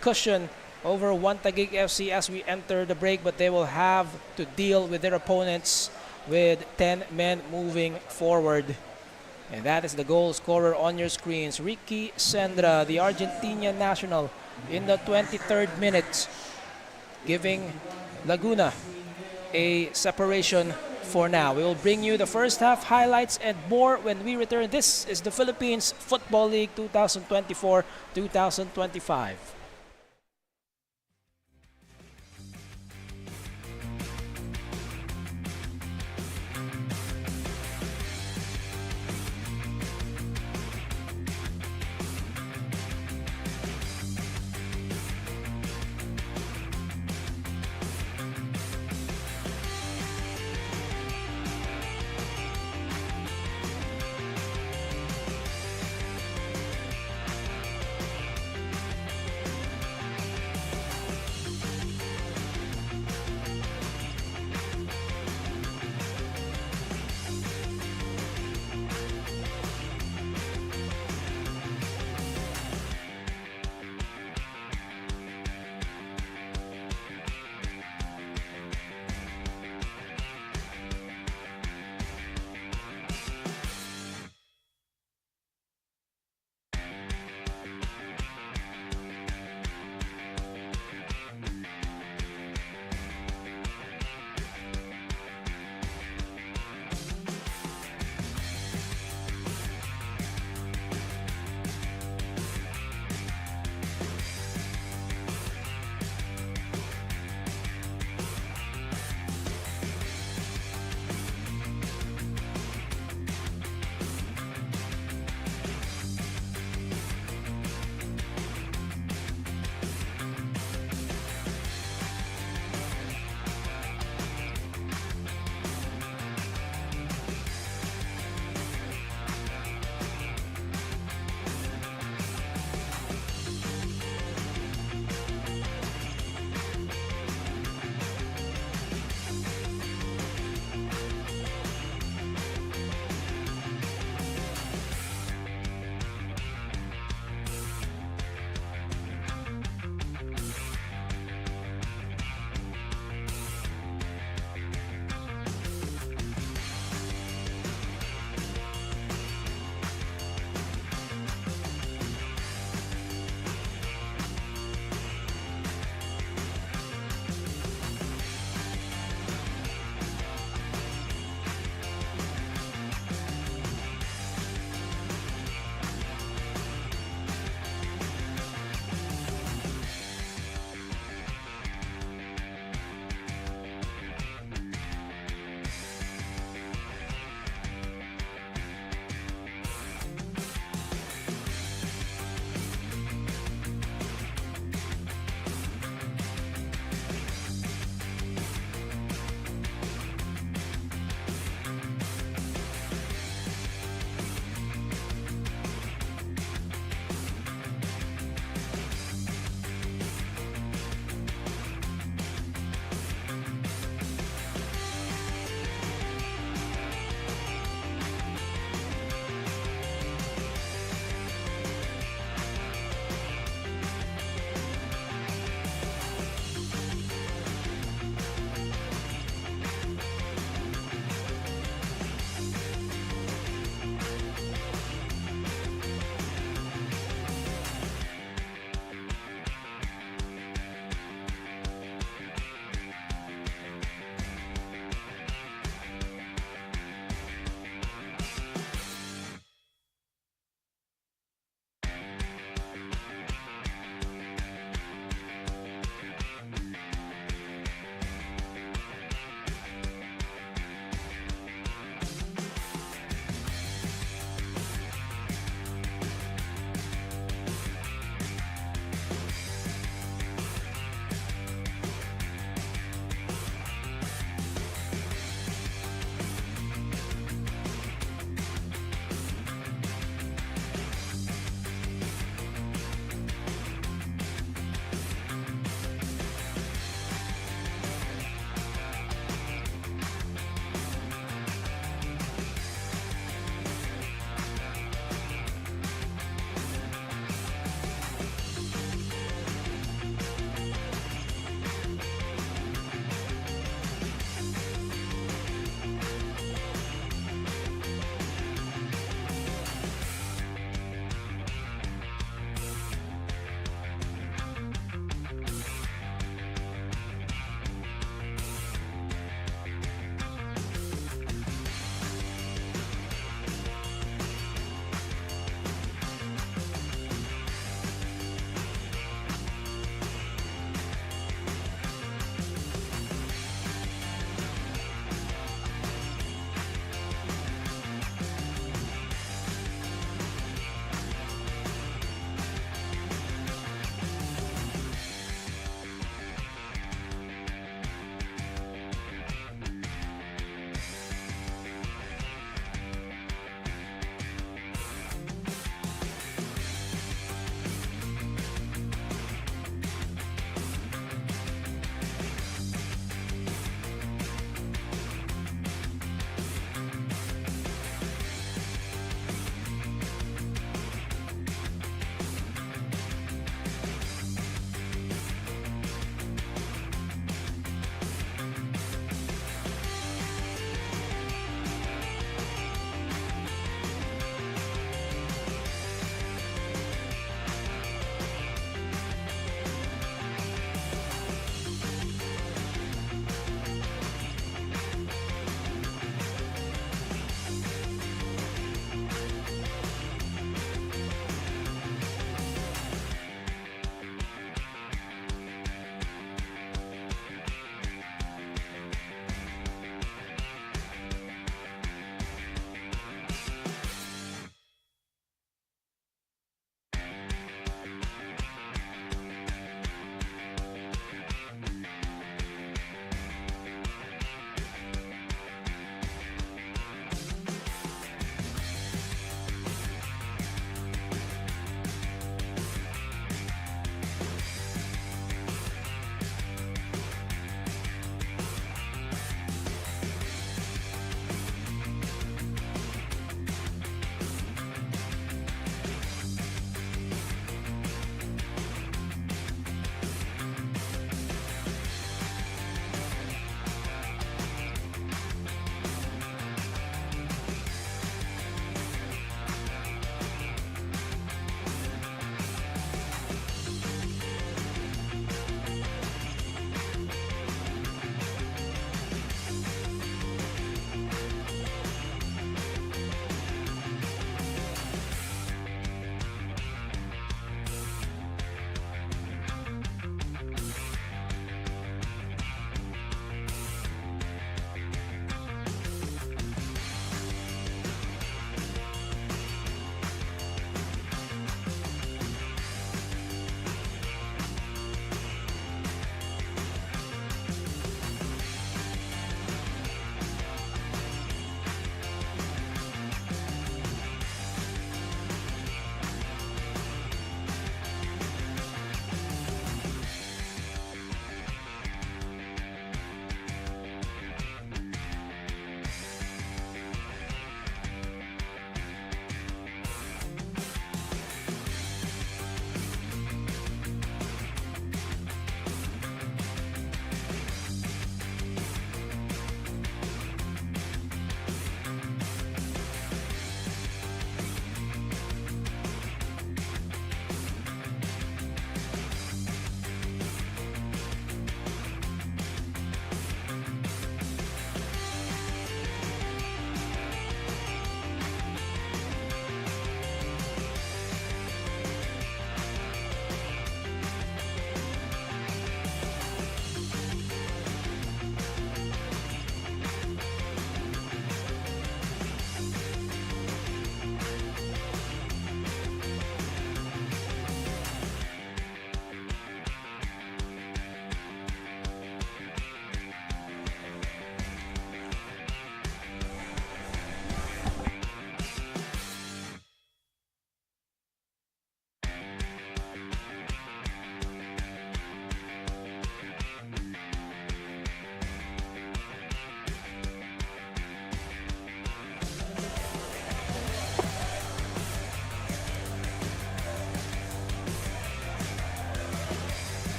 cushion over Taguig FC as we enter the break, but they will have to deal with their opponents with 10 men moving forward. And that is the goal scorer on your screens, Ricky Sendra, the Argentinian national, in the 23rd minute, giving Laguna a separation for now. We will bring you the first half highlights and more when we return. This is the Philippines Football League 2024-2025.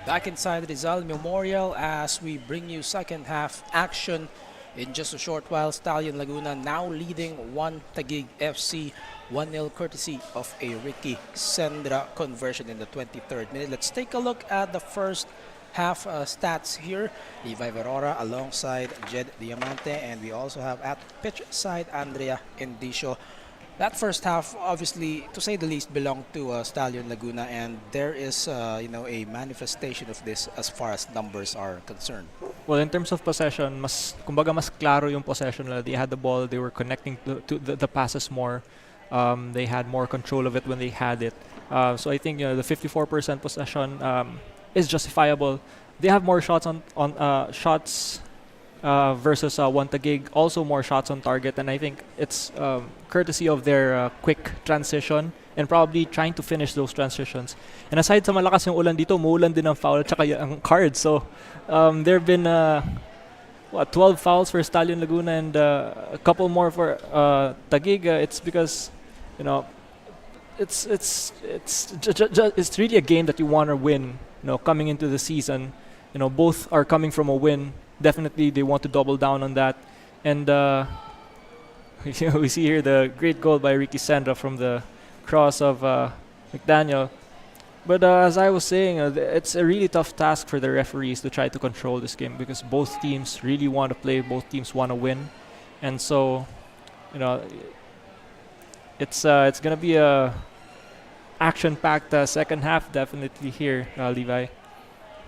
Back inside Rizal Memorial as we bring you second half action in just a short while. Stallion Laguna now leading 1 Taguig FC 1-0 courtesy of a Ricky Sendra conversion in the 23rd minute. Let's take a look at the first half stats here. Levi Verora alongside Jed Diamante, and we also have at pitch side Andrea Indicio. That first half, obviously, to say the least, belonged to Stallion Laguna, and there is, a manifestation of this as far as numbers are concerned. Well, in terms of possession, kumbaga mas klaro yung possession nila. They had the ball, they were connecting to the passes more. They had more control of it when they had it. So I think the 54% possession is justifiable. They have more shots on shots versus One Taguig, also more shots on target, and I think it's courtesy of their quick transition and probably trying to finish those transitions. And aside sa malakas yung ulan dito, umuulan din ng foul at saka yung cards. So there have been 12 fouls for Stallion Laguna and a couple more for Taguig. It's because it's really a game that you want to win. Coming into the season, both are coming from a win. Definitely, they want to double down on that. And we see here the great goal by Ricky Sendra from the cross of McDaniel. But as I was saying, it's a really tough task for the referees to try to control this game because both teams really want to play, both teams want to win. And so, it's going to be a action-packed second half definitely here, Levi.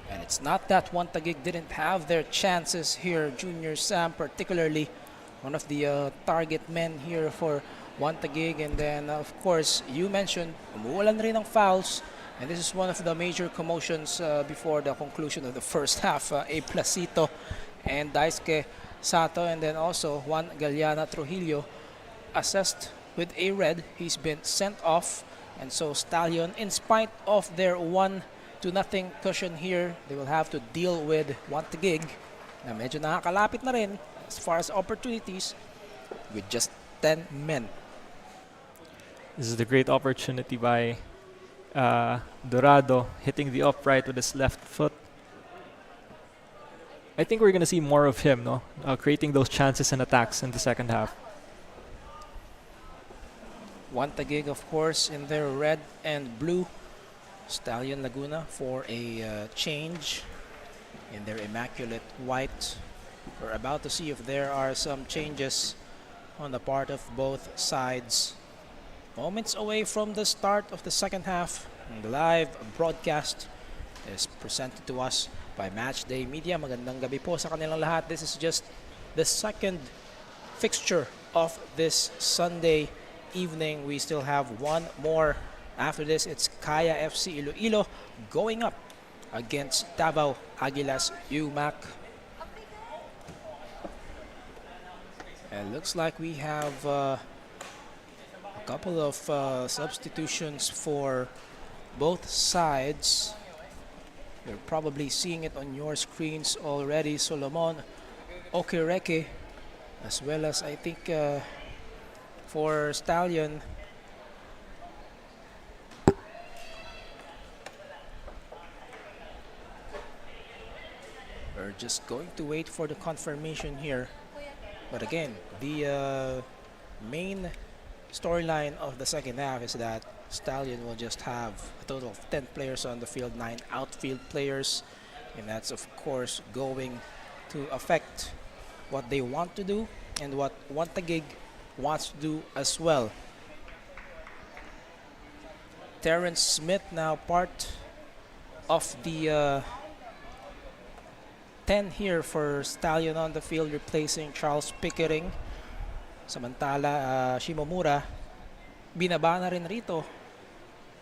And it's not that One Taguig didn't have their chances here. Junior Sam, particularly one of the target men here for One Taguig. And then, of course, you mentioned umuulan rin ng fouls. And this is one of the major commotions before the conclusion of the first half. A Placito and Daisuke Sato, and then also Juan Galiana Trujillo assessed with a red. He's been sent off. And so Stallion, in spite of their 1-0 cushion here, they will have to deal with One Taguig na medyo nakakalapit na rin as far as opportunities with just 10 men. This is the great opportunity by Dorado hitting the upright with his left foot. I think we're going to see more of him, creating those chances and attacks in the second half. One Taguig, of course, in their red and blue. Stallion Laguna for a change in their immaculate white. We're about to see if there are some changes on the part of both sides. Moments away from the start of the second half. And the live broadcast is presented to us by Matchday Media. Magandang gabi po sa kanilang lahat. This is just the second fixture of this Sunday evening. We still have one more. After this, it's Kaya FC Iloilo going up against Davao Aguilas UMAC. And looks like we have a couple of substitutions for both sides. You're probably seeing it on your screens already. Solomon Okereke, as well as I think for Stallion, we're just going to wait for the confirmation here. But again, the main storyline of the second half is that Stallion will just have a total of 10 players on the field, 9 outfield players, and that's of course going to affect what they want to do and what One Taguig wants to do as well. Terrence Smith now part of the 10 here for Stallion on the field, replacing Charles Pickering. Samantala, Shimomura, binaba na rin rito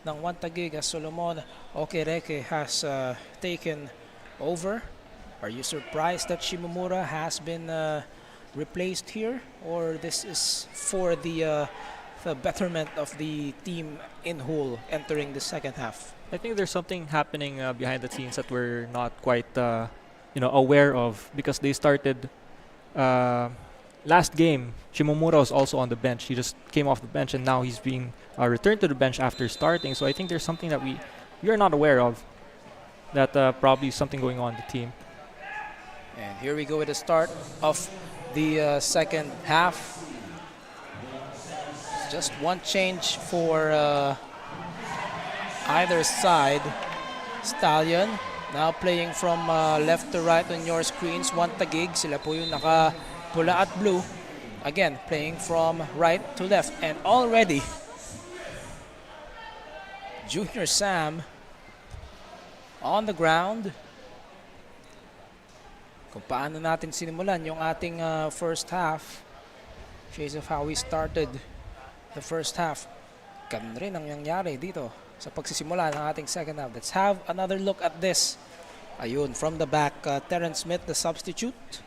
ng One Taguig as Solomon Okereke has taken over. Are you surprised that Shimomura has been replaced here, or this is for the betterment of the team in whole entering the second half? I think there's something happening behind the scenes that we're not quite aware of, because they started last game. Shimomura was also on the bench. He just came off the bench and now he's being returned to the bench after starting. So I think there's something that we are not aware of. that probably something going on in the team. And here we go with the start of the second half. Just one change for either side. Stallion now playing from left to right on your screens. One Taguig, sila po yung naka pula at blue. Again, playing from right to left. And already, Junior Sam on the ground. Kung paano natin sinimulan yung ating first half. Shades of how we started the first half. Ganun rin ang nangyari dito sa pagsisimula ng ating second half. Let's have another look at this. Ayun, from the back, Terrence Smith, the substitute.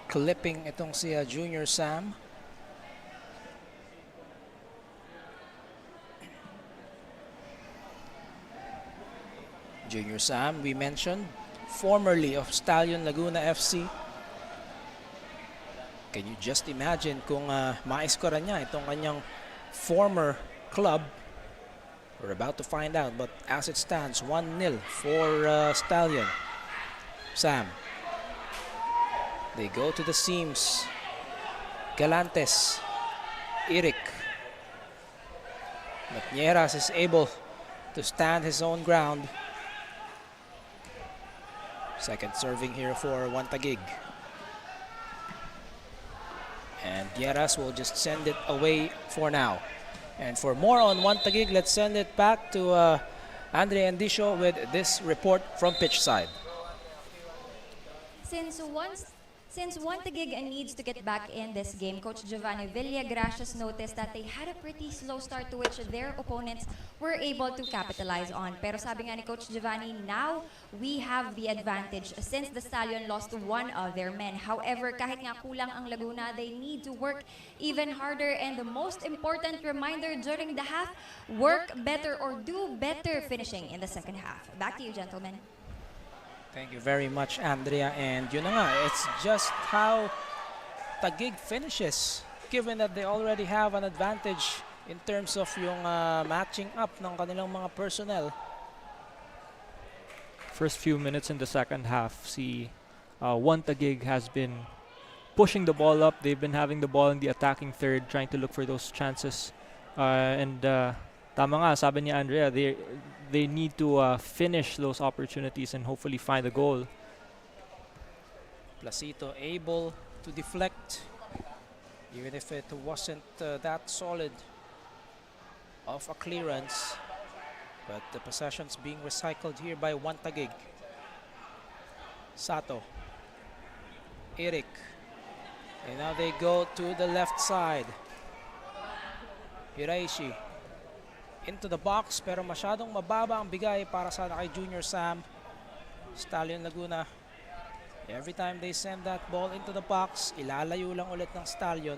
Clipping itong si Junior Sam. Junior Sam, we mentioned, formerly of Stallion Laguna FC. Can you just imagine kung maiskoran niya itong kanyang former club? We're about to find out, but as it stands, 1-0 for Stallion. Sam. They go to the seams. Galantes. Eric. But Nieras is able to stand his own ground. Second serving here for One Taguig. And Nieras will just send it away for now. And for more on One Taguig, let's send it back to Andre Andisho with this report from pitch side. Since One Taguig needs to get back in this game, Coach Giovanni Villagracias noticed that they had a pretty slow start to which their opponents were able to capitalize on. Pero sabi nga ni Coach Giovanni, now we have the advantage since the Stallion lost one of their men. However, kahit nga kulang ang Laguna, they need to work even harder. And the most important reminder during the half, work better or do better finishing in the second half. Back to you, gentlemen. Thank you very much, Andrea. And yun na nga, it's just how Taguig finishes, given that they already have an advantage in terms of yung matching up ng kanilang mga personnel. First few minutes in the second half, One Taguig has been pushing the ball up. They've been having the ball in the attacking third, trying to look for those chances. Tama nga, sabi ni Andrea, they need to finish those opportunities and hopefully find a goal. Placito able to deflect, even if it wasn't that solid of a clearance. But the possession's being recycled here by One Taguig. Sato. Eric. And now they go to the left side. Hiraishi. Into the box, pero masyadong mababa ang bigay para sa kay Junior Sam. Stallion Laguna. Every time they send that ball into the box, ilalayo lang ulit ng Stallion.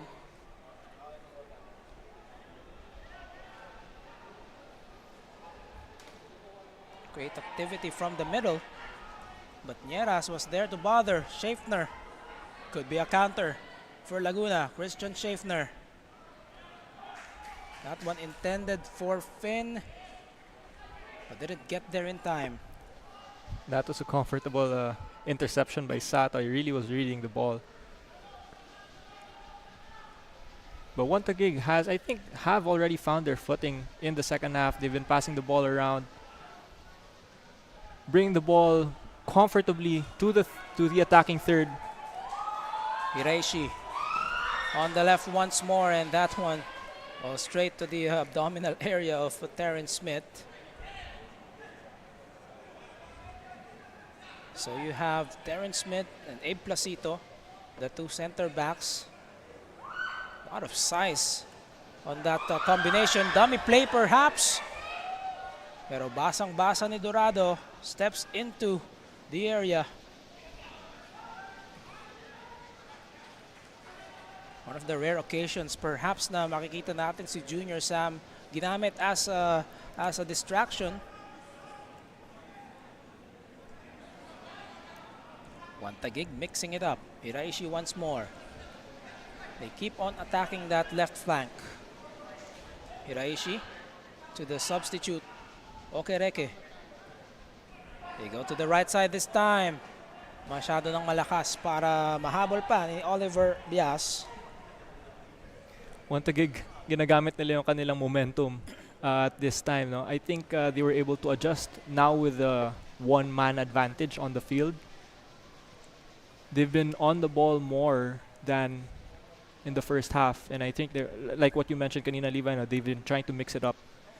Great activity from the middle. But Nieras was there to bother. Schaeffner. Could be a counter for Laguna. Christian Schaeffner. That one intended for Finn, but didn't get there in time. That was a comfortable interception by Sato. He really was reading the ball. But One Taguig have already found their footing in the second half. They've been passing the ball around, bringing the ball comfortably to the attacking third. Hiraishi on the left once more, and that one straight to the abdominal area of Terrence Smith. So you have Terrence Smith and Abe Placito, the two center backs. A lot of size on that combination. Dummy play perhaps. Pero basang-basa ni Dorado, steps into the area. One of the rare occasions perhaps na makikita natin si Junior Sam ginamit as a distraction. One Taguig mixing it up. Hiraishi once more. They keep on attacking that left flank. Hiraishi to the substitute, Okereke. They go to the right side this time. Masyado ng malakas para mahabol pa ni Oliver Bias. One Taguig, ginagamit nila yung kanilang momentum at this time. No? I think they were able to adjust now with the one-man advantage on the field. They've been on the ball more than in the first half, and I think they're like what you mentioned kanina, Levi. No? They've been trying to mix it up,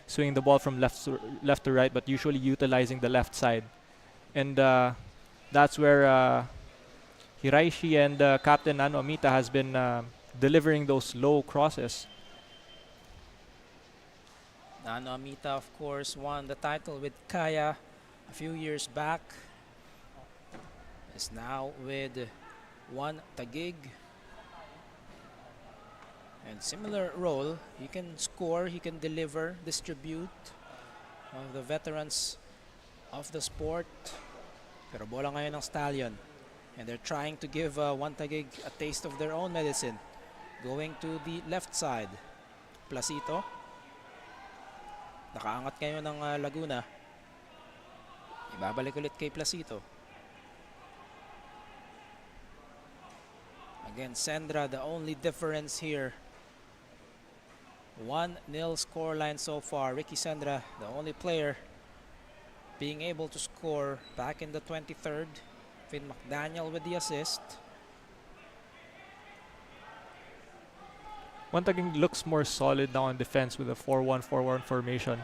swinging the ball from left to right, but usually utilizing the left side, and that's where Hiraishi and Captain Nano Amita has been delivering those low crosses. Nano Amita, of course, won the title with Kaya a few years back. Is now with One Taguig. And similar role, he can score, he can deliver, distribute. One of the veterans of the sport. Pero bola ngayon ng Stallion. And they're trying to give One Taguig a taste of their own medicine. Going to the left side. Placito. Nakaangat ngayon ng Laguna. Ibabalik ulit kay Placito. Again, Sendra, the only difference here. 1-0 scoreline so far. Ricky Sendra, the only player being able to score back in the 23rd. Finn McDaniel with the assist. One Taguig looks more solid now on defense with a 4-1-4-1 formation.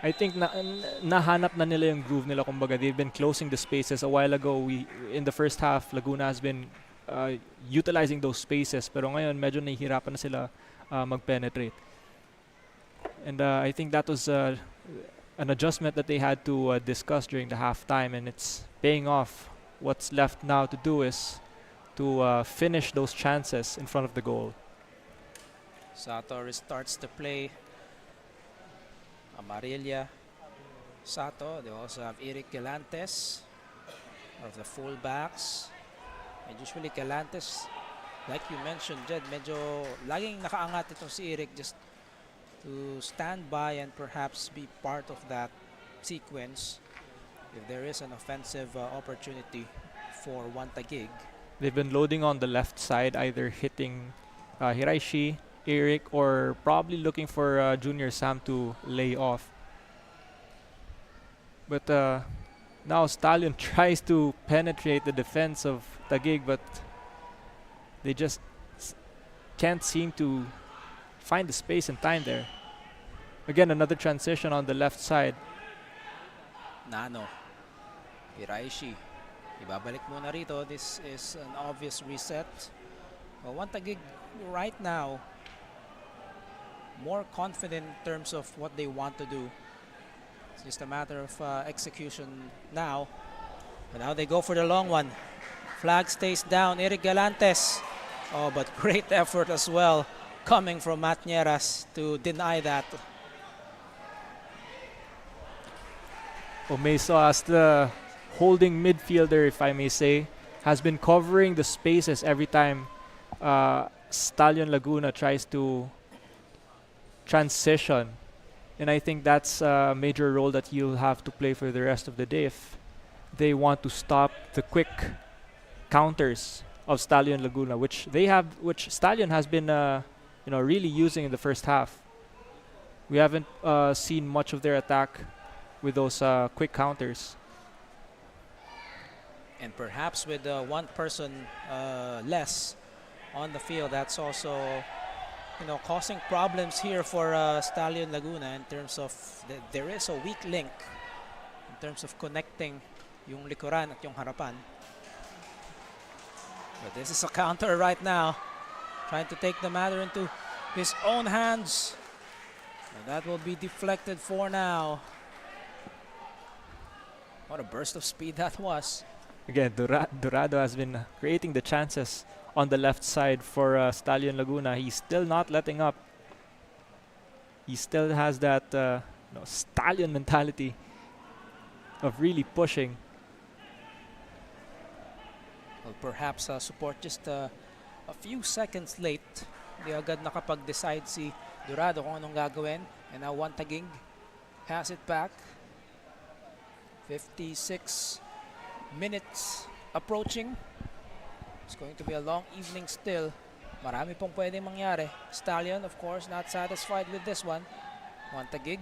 I think nahanap na nila yung groove nila. Kumbaga, they've been closing the spaces. A while ago, in the first half, Laguna has been utilizing those spaces, pero ngayon medyo nahihirapan na sila mag-penetrate. And I think that was an adjustment that they had to discuss during the halftime, and it's paying off. What's left now to do is to finish those chances in front of the goal. Sato restarts the play. Amarilla, Sato. They also have Eric Galantes of the fullbacks. And usually Galantes, like you mentioned, Jed, medyo laging nakaangat itong si Eric just to stand by and perhaps be part of that sequence if there is an offensive opportunity for One Taguig. They've been loading on the left side, either hitting Hiraishi, Eric, or probably looking for Junior Sam to lay off. But now Stallion tries to penetrate the defense of Taguig, but they just can't seem to find the space and time there. Again, another transition on the left side. Nano, Hiraishi, ibabalik muna rito. This is an obvious reset. Well, One Taguig right now more confident in terms of what they want to do. It's just a matter of execution now. And now they go for the long one. Flag stays down. Eric Galantes. Oh, but great effort as well coming from Matt Nieras to deny that. Omeso, as the holding midfielder, if I may say, has been covering the spaces every time Stallion Laguna tries to transition. And I think that's a major role that he'll have to play for the rest of the day if they want to stop the quick counters of Stallion Laguna, which Stallion has been really using in the first half. We haven't seen much of their attack with those quick counters. And perhaps with one person less on the field, that's also causing problems here for Stallion Laguna in terms of there is a weak link in terms of connecting yung likuran at yung harapan. But this is a counter right now, trying to take the matter into his own hands. And that will be deflected for now. What a burst of speed that was. Again, Dorado has been creating the chances on the left side for Stallion Laguna. He's still not letting up. He still has that Stallion mentality of really pushing. Well, perhaps support just a few seconds late. Di agad nakapag-decide si Dorado kung anong gagawin. And now One Taguig has it back. 56 minutes approaching. It's going to be a long evening still. Marami pong pwedeng mangyari. Stallion, of course, not satisfied with this one. Taguig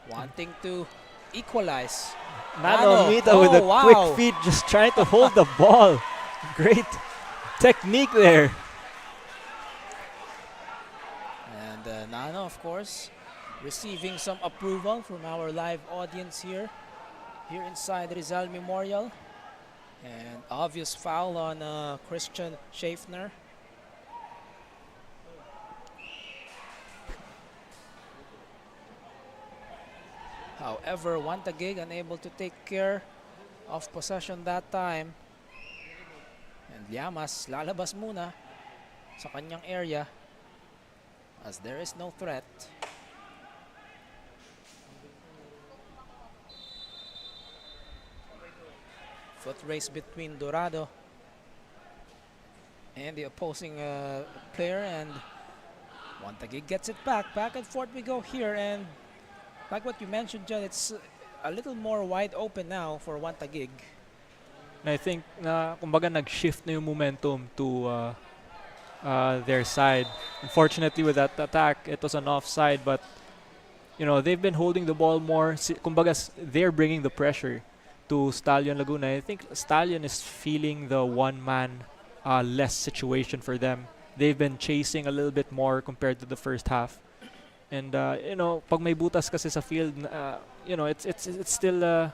wanting to equalize. Nano Mita with a quick feed, just trying to hold the ball. Great technique there. And Nano, of course, receiving some approval from our live audience here inside Rizal Memorial. And obvious foul on Christian Schaffner. However, Taguig unable to take care of possession that time. And Llamas lalabas muna sa kanyang area as there is no threat. Foot race between Dorado and the opposing player, and Taguig gets it back. Back and forth we go here, and like what you mentioned, John, it's a little more wide open now for Taguig. And I think na kumbaga nag-shift na yung momentum to their side. Unfortunately, with that attack, it was an offside, but you know, they've been holding the ball more. Kumbaga, they're bringing the pressure to Stallion Laguna. I think Stallion is feeling the one-man less situation for them. They've been chasing a little bit more compared to the first half. And you know, pag may butas kasi sa field, you know, it's still a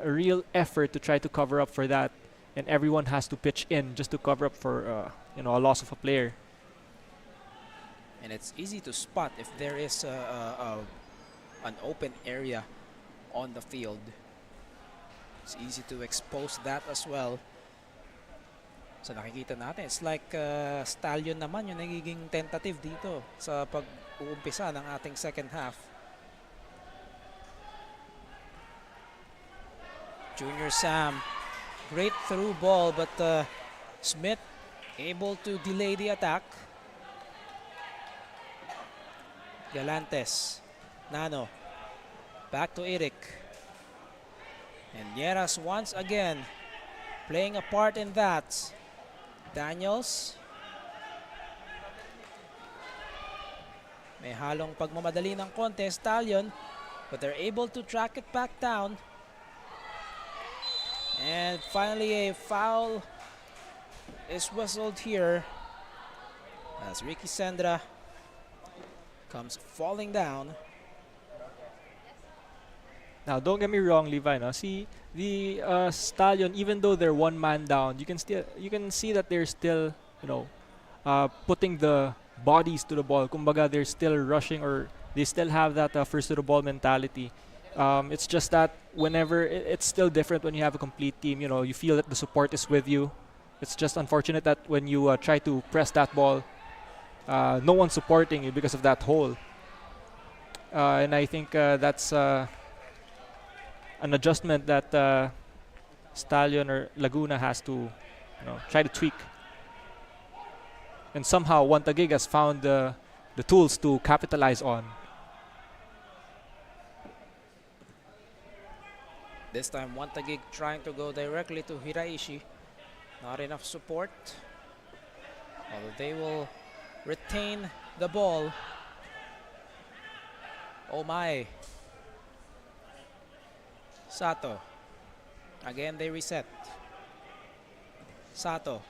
real effort to try to cover up for that, and everyone has to pitch in just to cover up for you know, a loss of a player. And it's easy to spot if there is an open area on the field. It's easy to expose that as well. So nakikita natin, it's like Stallion naman yung nagiging tentative dito sa pag-uumpisa ng ating second half. Junior Sam, great through ball, but Smith able to delay the attack. Galantes, Nano, back to Eric. And Nieras once again playing a part in that. Daniels. May halong pagmamadali ng konti, Stallion, but they're able to track it back down. And finally a foul is whistled here as Ricky Sendra comes falling down. Now, don't get me wrong, Levi. No? See the Stallion, even though they're one man down, you can see that they're still, you know, putting the bodies to the ball. Kumbaga, they're still rushing, or they still have that first to the ball mentality. It's just that whenever it's still different when you have a complete team. You know, you feel that the support is with you. It's just unfortunate that when you try to press that ball, no one's supporting you because of that hole. And I think that's an adjustment that Stallion or Laguna has to, you know, try to tweak. And somehow Taguig has found the tools to capitalize on. This time Taguig trying to go directly to Hiraishi. Not enough support. Although they will retain the ball. Oh my. Sato. Again they reset. Sato.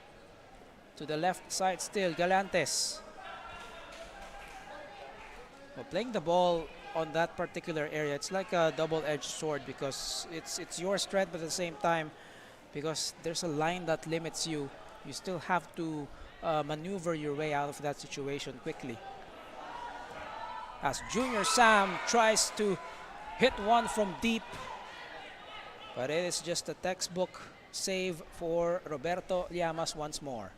To the left side still, Galantes. Well, playing the ball on that particular area, it's like a double-edged sword because it's your strength, but at the same time, because there's a line that limits you, you still have to maneuver your way out of that situation quickly. As Junior Sam tries to hit one from deep, but it is just a textbook save for Roberto Llamas once more.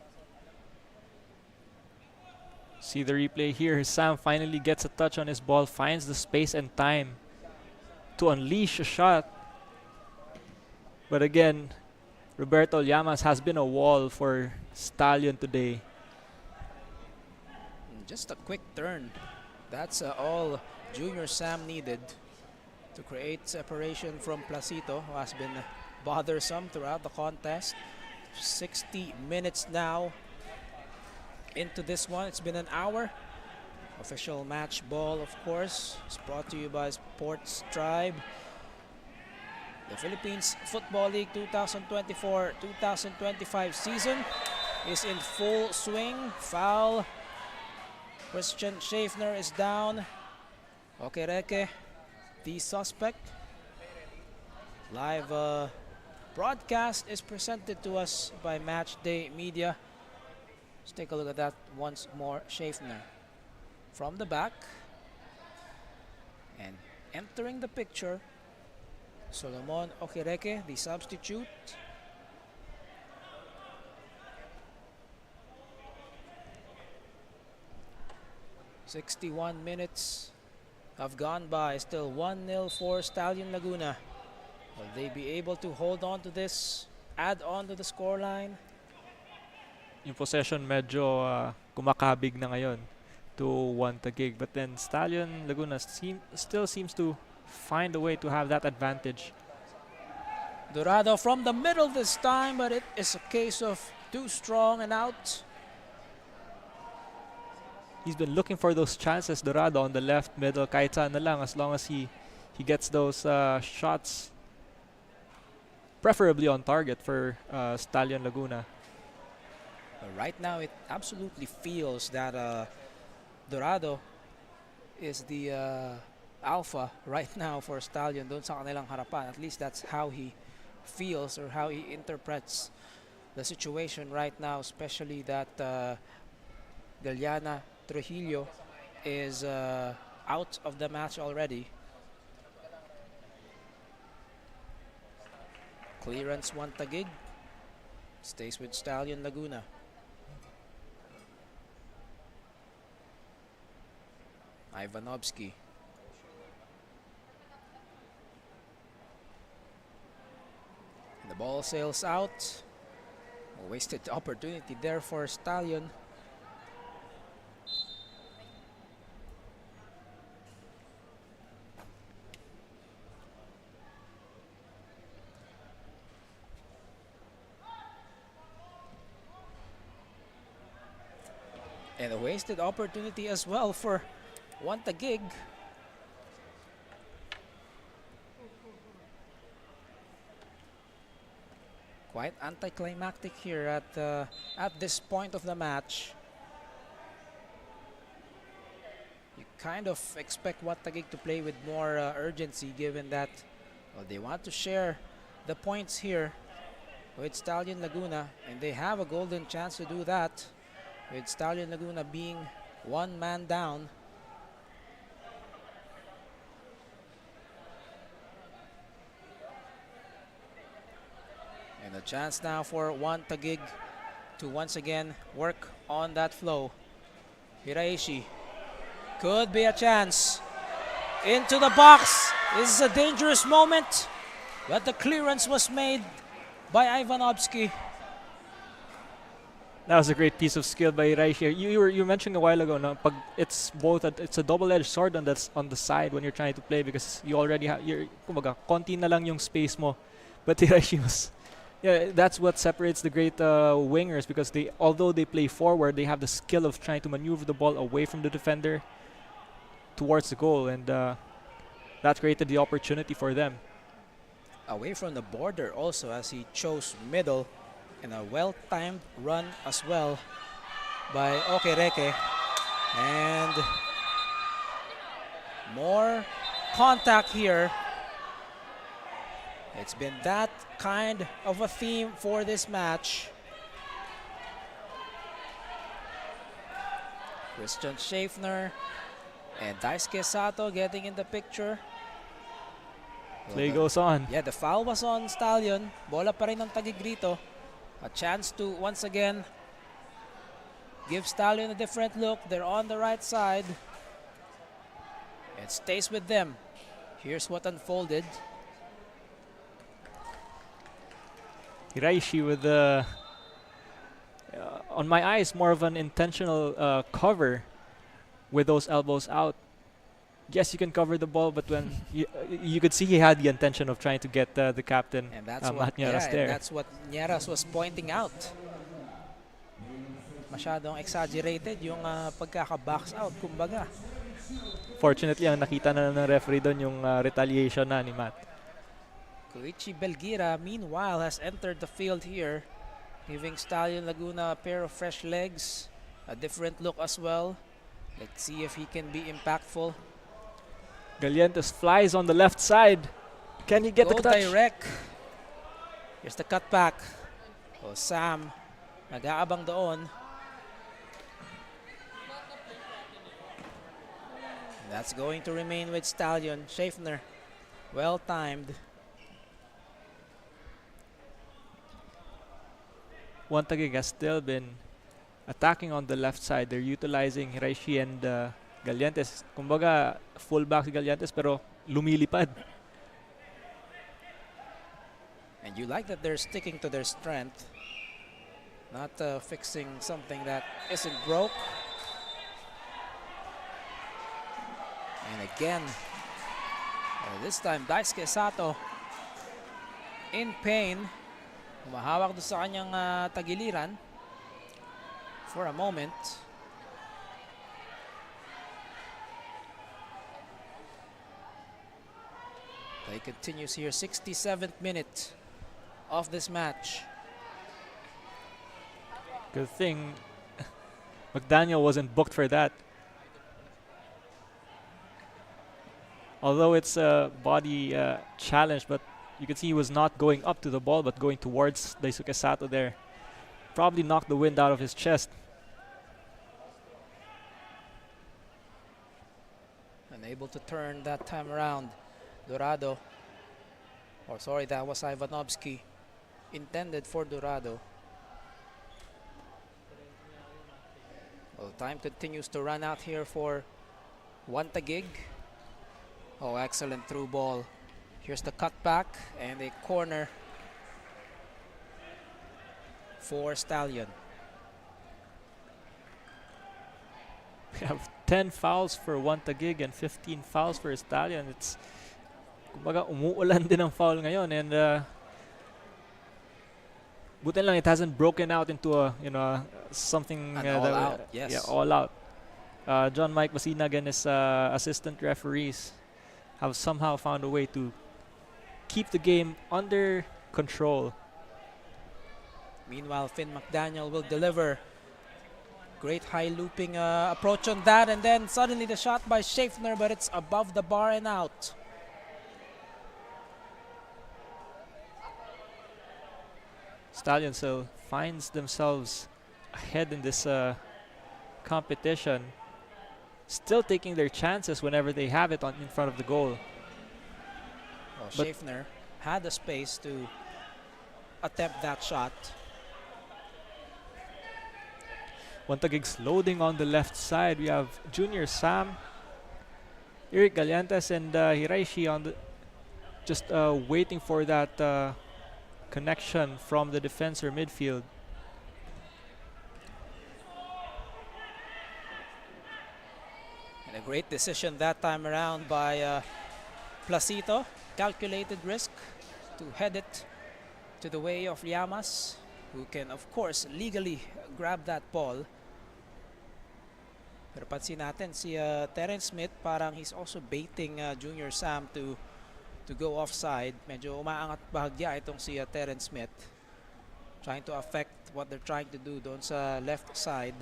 See the replay here. Sam finally gets a touch on his ball, finds the space and time to unleash a shot. But again, Roberto Llamas has been a wall for Stallion today. Just a quick turn. That's all Junior Sam needed to create separation from Placito, who has been bothersome throughout the contest. 60 minutes now into this one. It's been an hour. Official match ball, of course, is brought to you by Sports Tribe. The Philippines Football League 2024-2025 season is in full swing. Foul. Christian Schaeffner is down. Okereke, the suspect. Live broadcast is presented to us by Matchday Media. Let's take a look at that once more. Schaeffner from the back. And entering the picture, Solomon Okereke, the substitute. "61 minutes have gone by. Still 1-0 for Stallion Laguna. Will they be able to hold on to this, add on to the scoreline?" Yung possession medyo kumakabig na ngayon to 1 Taguig. But then Stallion Laguna still seems to find a way to have that advantage. Dorado from the middle this time, but it is a case of too strong and out. He's been looking for those chances, Dorado, on the left middle. Kahit saan na lang, as long as he gets those shots, preferably on target for Stallion Laguna. But right now, it absolutely feels that Dorado is the alpha right now for Stallion doon sa kanilang harapan. At least that's how he feels or how he interprets the situation right now, especially that Galiana Trujillo is out of the match already. Clearance 1 Taguig. Stays with Stallion Laguna. Ivanovsky. The ball sails out. A wasted opportunity there for Stallion. And a wasted opportunity as well for 1 Taguig. Quite anticlimactic here at this point of the match. You kind of expect 1 Taguig to play with more urgency, given that they want to share the points here with Stallion Laguna, and they have a golden chance to do that, with Stallion Laguna being 1 man down. And a chance now for 1 Taguig to once again work on that flow. Hiraishi, could be a chance. Into the box. This is a dangerous moment, but the clearance was made by Ivanovsky. That was a great piece of skill by Hiraishi. You were mentioning a while ago, no? It's a double-edged sword on the side when you're trying to play, because you already have kumbaga konti na lang yung space mo. But Hiraishi was, yeah, that's what separates the great wingers, because although they play forward, they have the skill of trying to maneuver the ball away from the defender towards the goal, and that created the opportunity for them. Away from the border also, as he chose middle, and a well-timed run as well by Okereke. And more contact here. It's been that kind of a theme for this match. Christian Schaeffner and Daisuke Sato getting in the picture. Play goes on. Yeah, the foul was on Stallion. Bola pa rin ng Taguig rito. A chance to once again give Stallion a different look. They're on the right side. It stays with them. Here's what unfolded. Hiraishi with on my eyes, more of an intentional cover with those elbows out. yes, you can cover the ball, but when you could see he had the intention of trying to get the captain, And that's what, Matt Nieras, yeah, and there. that's what Nieras was pointing out. Masyadong exaggerated yung pagkaka-box out, kumbaga. Fortunately, ang nakita na ng referee doon yung retaliation na ni Matt. Koichi Belgira, meanwhile, has entered the field here, giving Stallion Laguna a pair of fresh legs, a different look as well. Let's see if he can be impactful. Galientes flies on the left side. Can he get Go the touch? direct. Here's the cutback. Oh, Sam, nag-aabang doon. That's going to remain with Stallion. Schaeffner, well timed. Taguig has still been attacking on the left side. They're utilizing Hiraishi and Galientes. Kumbaga, fullback si Galientes pero lumilipad. And you like that they're sticking to their strength, not fixing something that isn't broke. And again, this time Daisuke Sato in pain. Humahawak doon sa kanyang tagiliran for a moment. Play continues here, 67th minute of this match. Good thing McDaniel wasn't booked for that. Although it's a body challenge, but you can see he was not going up to the ball, but going towards Daisuke Sato there. Probably knocked the wind out of his chest. Unable to turn that time around. Dorado. Or sorry, that was Ivanovsky. Intended for Dorado. Well, time continues to run out here for Taguig. Oh, excellent through ball. Here's the cutback and a corner for Stallion. We have 10 fouls for Taguig and 15 fouls for Stallion. It's kumbaga umuulan din ang foul ngayon, and buti lang it hasn't broken out into a something All out. Yes. Yeah, all out. John Mike Masinag and his assistant referees have somehow found a way to keep the game under control. Meanwhile, Finn McDaniel will deliver. Great high looping approach on that, and then suddenly the shot by Schaeffner, but it's above the bar and out. Stallion still finds themselves ahead in this competition, still taking their chances whenever they have it in front of the goal. Well, Schaeffner had the space to attempt that shot. Taguig's loading on the left side. We have Junior Sam, Eric Galientes, and Hiraishi on the just waiting for that connection from the defense or midfield. And a great decision that time around by Placito. Calculated risk to head it to the way of Llamas, who can of course legally grab that ball. Pero pansin natin si Terence Smith, parang he's also baiting Junior Sam to go offside. Medyo umaangat bahagya itong si Terence Smith, trying to affect what they're trying to do doon sa left side.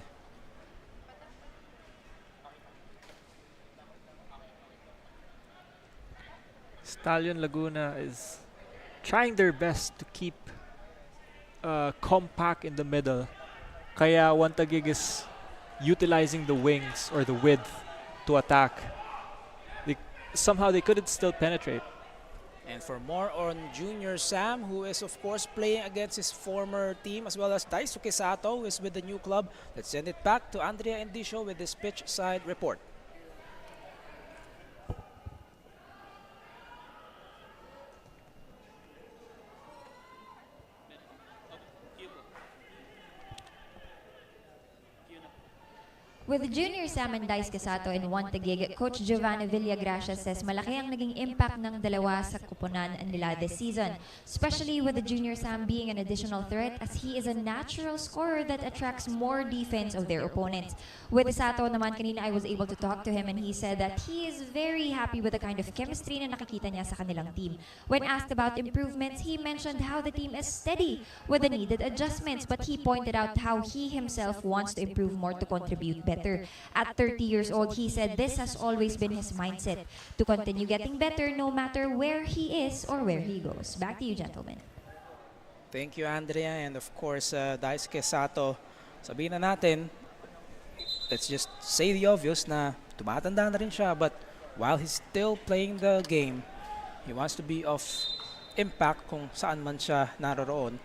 Stallion Laguna is trying their best to keep compact in the middle. Kaya Taguig is utilizing the wings or the width to attack. Somehow they couldn't still penetrate. And for more on Junior Sam, who is of course playing against his former team, as well as Daisuke Sato, who is with the new club, let's send it back to Andrea Endicio with this pitch side report. With Junior Sam and Dice Casato in one Taguig, Coach Giovanni Villagracia says malaki ang naging impact ng dalawa sa kupunan nila this season, especially with the Junior Sam being an additional threat as he is a natural scorer that attracts more defense of their opponents. With Casato naman, kanina I was able to talk to him and he said that he is very happy with the kind of chemistry na nakikita niya sa kanilang team. When asked about improvements, he mentioned how the team is steady with the needed adjustments, but he pointed out how he himself wants to improve more to contribute better. At 30 years old, he said this has always been his mindset, to continue getting better no matter where he is or where he goes. Back to you, gentlemen. Thank you, Andrea. And of course, Daisuke Sato, sabihin na natin, let's just say the obvious na tumatanda na rin siya, but while he's still playing the game, he wants to be of impact kung saan man siya naroroon.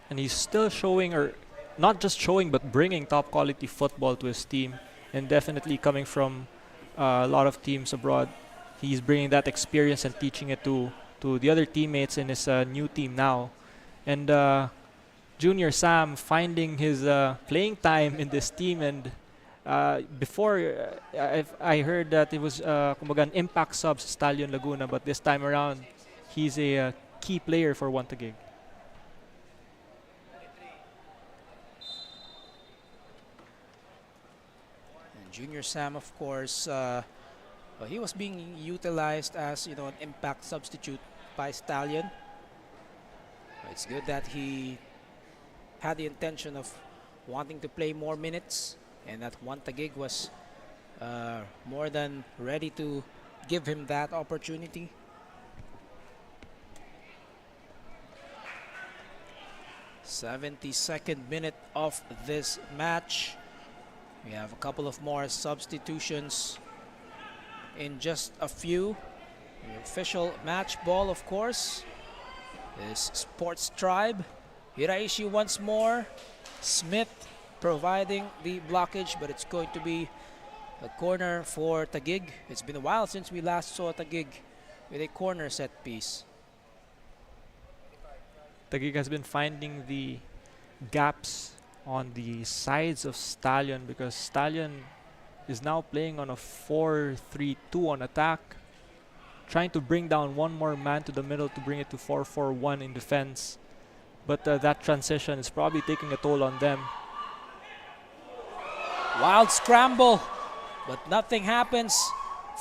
And he's still showing, or not just showing, but bringing top quality football to his team. And definitely coming from a lot of teams abroad, he's bringing that experience and teaching it to the other teammates in his new team now. And Junior Sam finding his playing time in this team, and before I heard that it was kumbaga an impact sub sa Stallion Laguna, but this time around he's a key player for one Taguig. Junior Sam, of course, he was being utilized as an impact substitute by Stallion. It's good that he had the intention of wanting to play more minutes, and that one Taguig was more than ready to give him that opportunity. '72nd minute of this match. We have a couple of more substitutions in just a few. The official match ball, of course, is Sports Tribe. Hiraishi once more. Smith providing the blockage, but it's going to be a corner for Taguig. It's been a while since we last saw Taguig with a corner set piece. Taguig has been finding the gaps on the sides of Stallion, because Stallion is now playing on a 4-3-2 on attack, trying to bring down one more man to the middle to bring it to 4-4-1 in defense. But that transition is probably taking a toll on them. Wild scramble, but nothing happens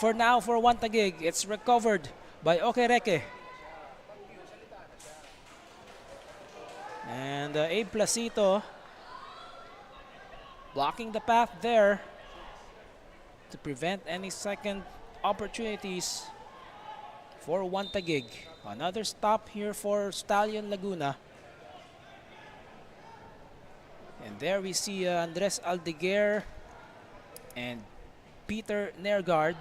for now for one Taguig. It's recovered by Okereke. And Abe Placito blocking the path there to prevent any second opportunities for one Taguig. Another stop here for Stallion Laguna. And there we see Andres Aldeguer and Peter Nergard.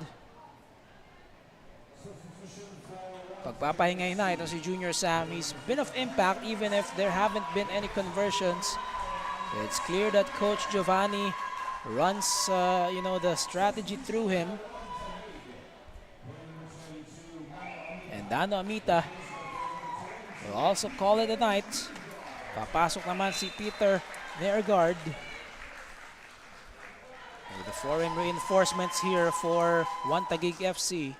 Pagpapahingay na ito si Junior Sam. He's been of impact even if there haven't been any conversions. It's clear that Coach Giovanni runs, the strategy through him. And Dano Amita will also call it a night. Papasok naman si Peter Nergard. With the foreign reinforcements here for one Taguig FC.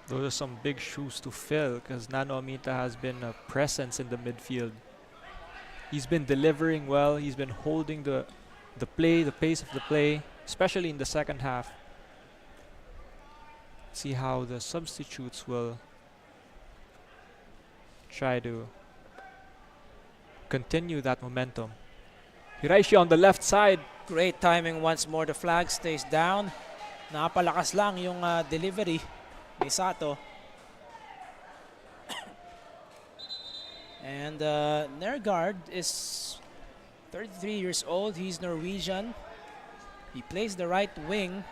Those are some big shoes to fill, because Nano Amita has been a presence in the midfield. He's been delivering well. He's been holding the pace of the play, especially in the second half. See how the substitutes will try to continue that momentum. Hiraishi on the left side. Great timing once more. The flag stays down. Napalakas lang yung delivery ni Sato. And Nergard is 33 years old. He's Norwegian. He plays the right wing,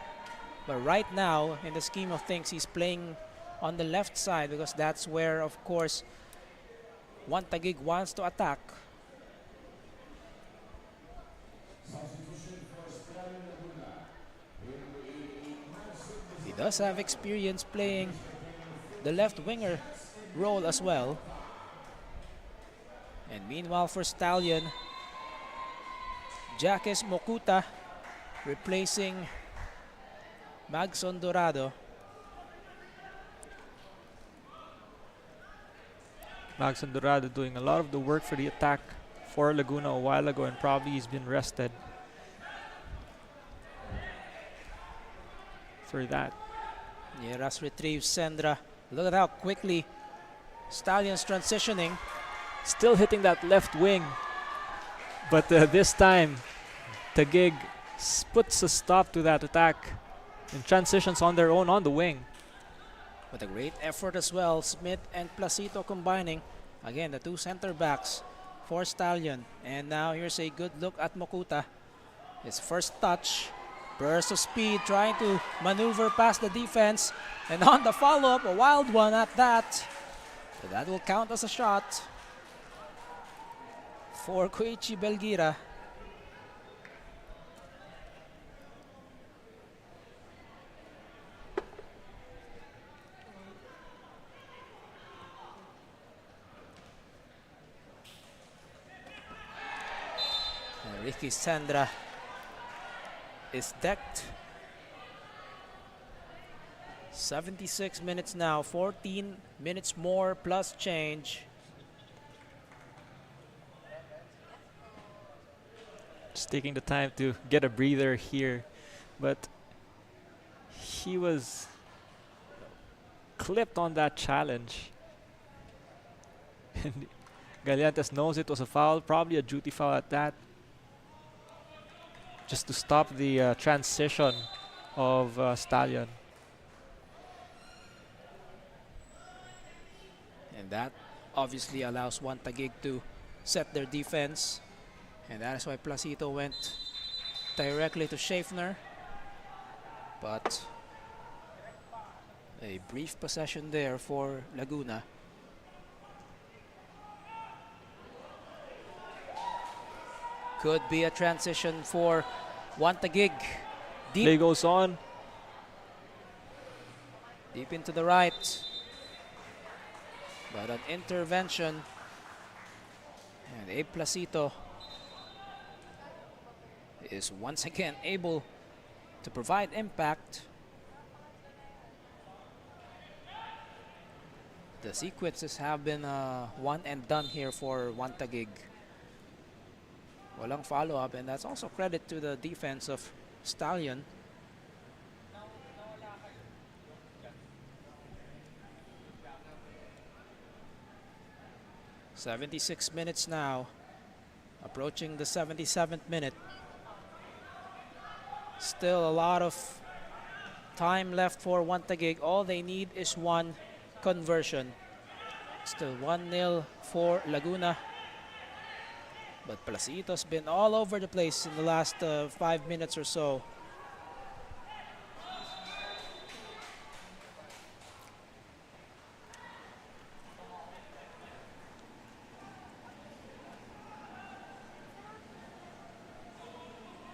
but right now, in the scheme of things, he's playing on the left side because that's where, of course, one Taguig wants to attack. He does have experience playing the left winger role as well. And And meanwhile for Stallion, Jacques Mokuta replacing Magson Dorado. Magson Dorado doing a lot of the work for the attack for Laguna a while ago, and probably he's been rested for that. Nieras retrieves Sendra. Look at how quickly Stallion's transitioning. Still hitting that left wing, but this time Taguig puts a stop to that attack and transitions on their own on the wing. With a great effort as well, Smith and Placito combining. Again, the two center backs for Stallion. And now here's a good look at Mokuta. His first touch, burst of speed, trying to maneuver past the defense. And on the follow-up, a wild one at that. So that will count as a shot for Koichi Belgira. Ricky Sandra is decked. 76 minutes now, 14 minutes more plus change. Just taking the time to get a breather here, but he was clipped on that challenge. And Galeantes knows it was a foul, probably a duty foul at that, just to stop the transition of Stallion. And that obviously allows one Taguig to set their defense. And that is why Placito went directly to Schaffner. But a brief possession there for Laguna. Could be a transition for one Taguig. Play goes on. Deep into the right. But an intervention. And Abe Placito is once again able to provide impact. The sequences have been one and done here for one Taguig. Walang follow-up, and that's also credit to the defense of Stallion. "76 minutes now, approaching the 77th minute. Still a lot of time left for one Taguig. All they need is one conversion. Still 1-0 for Laguna. But Placito's been all over the place in the last 5 minutes or so.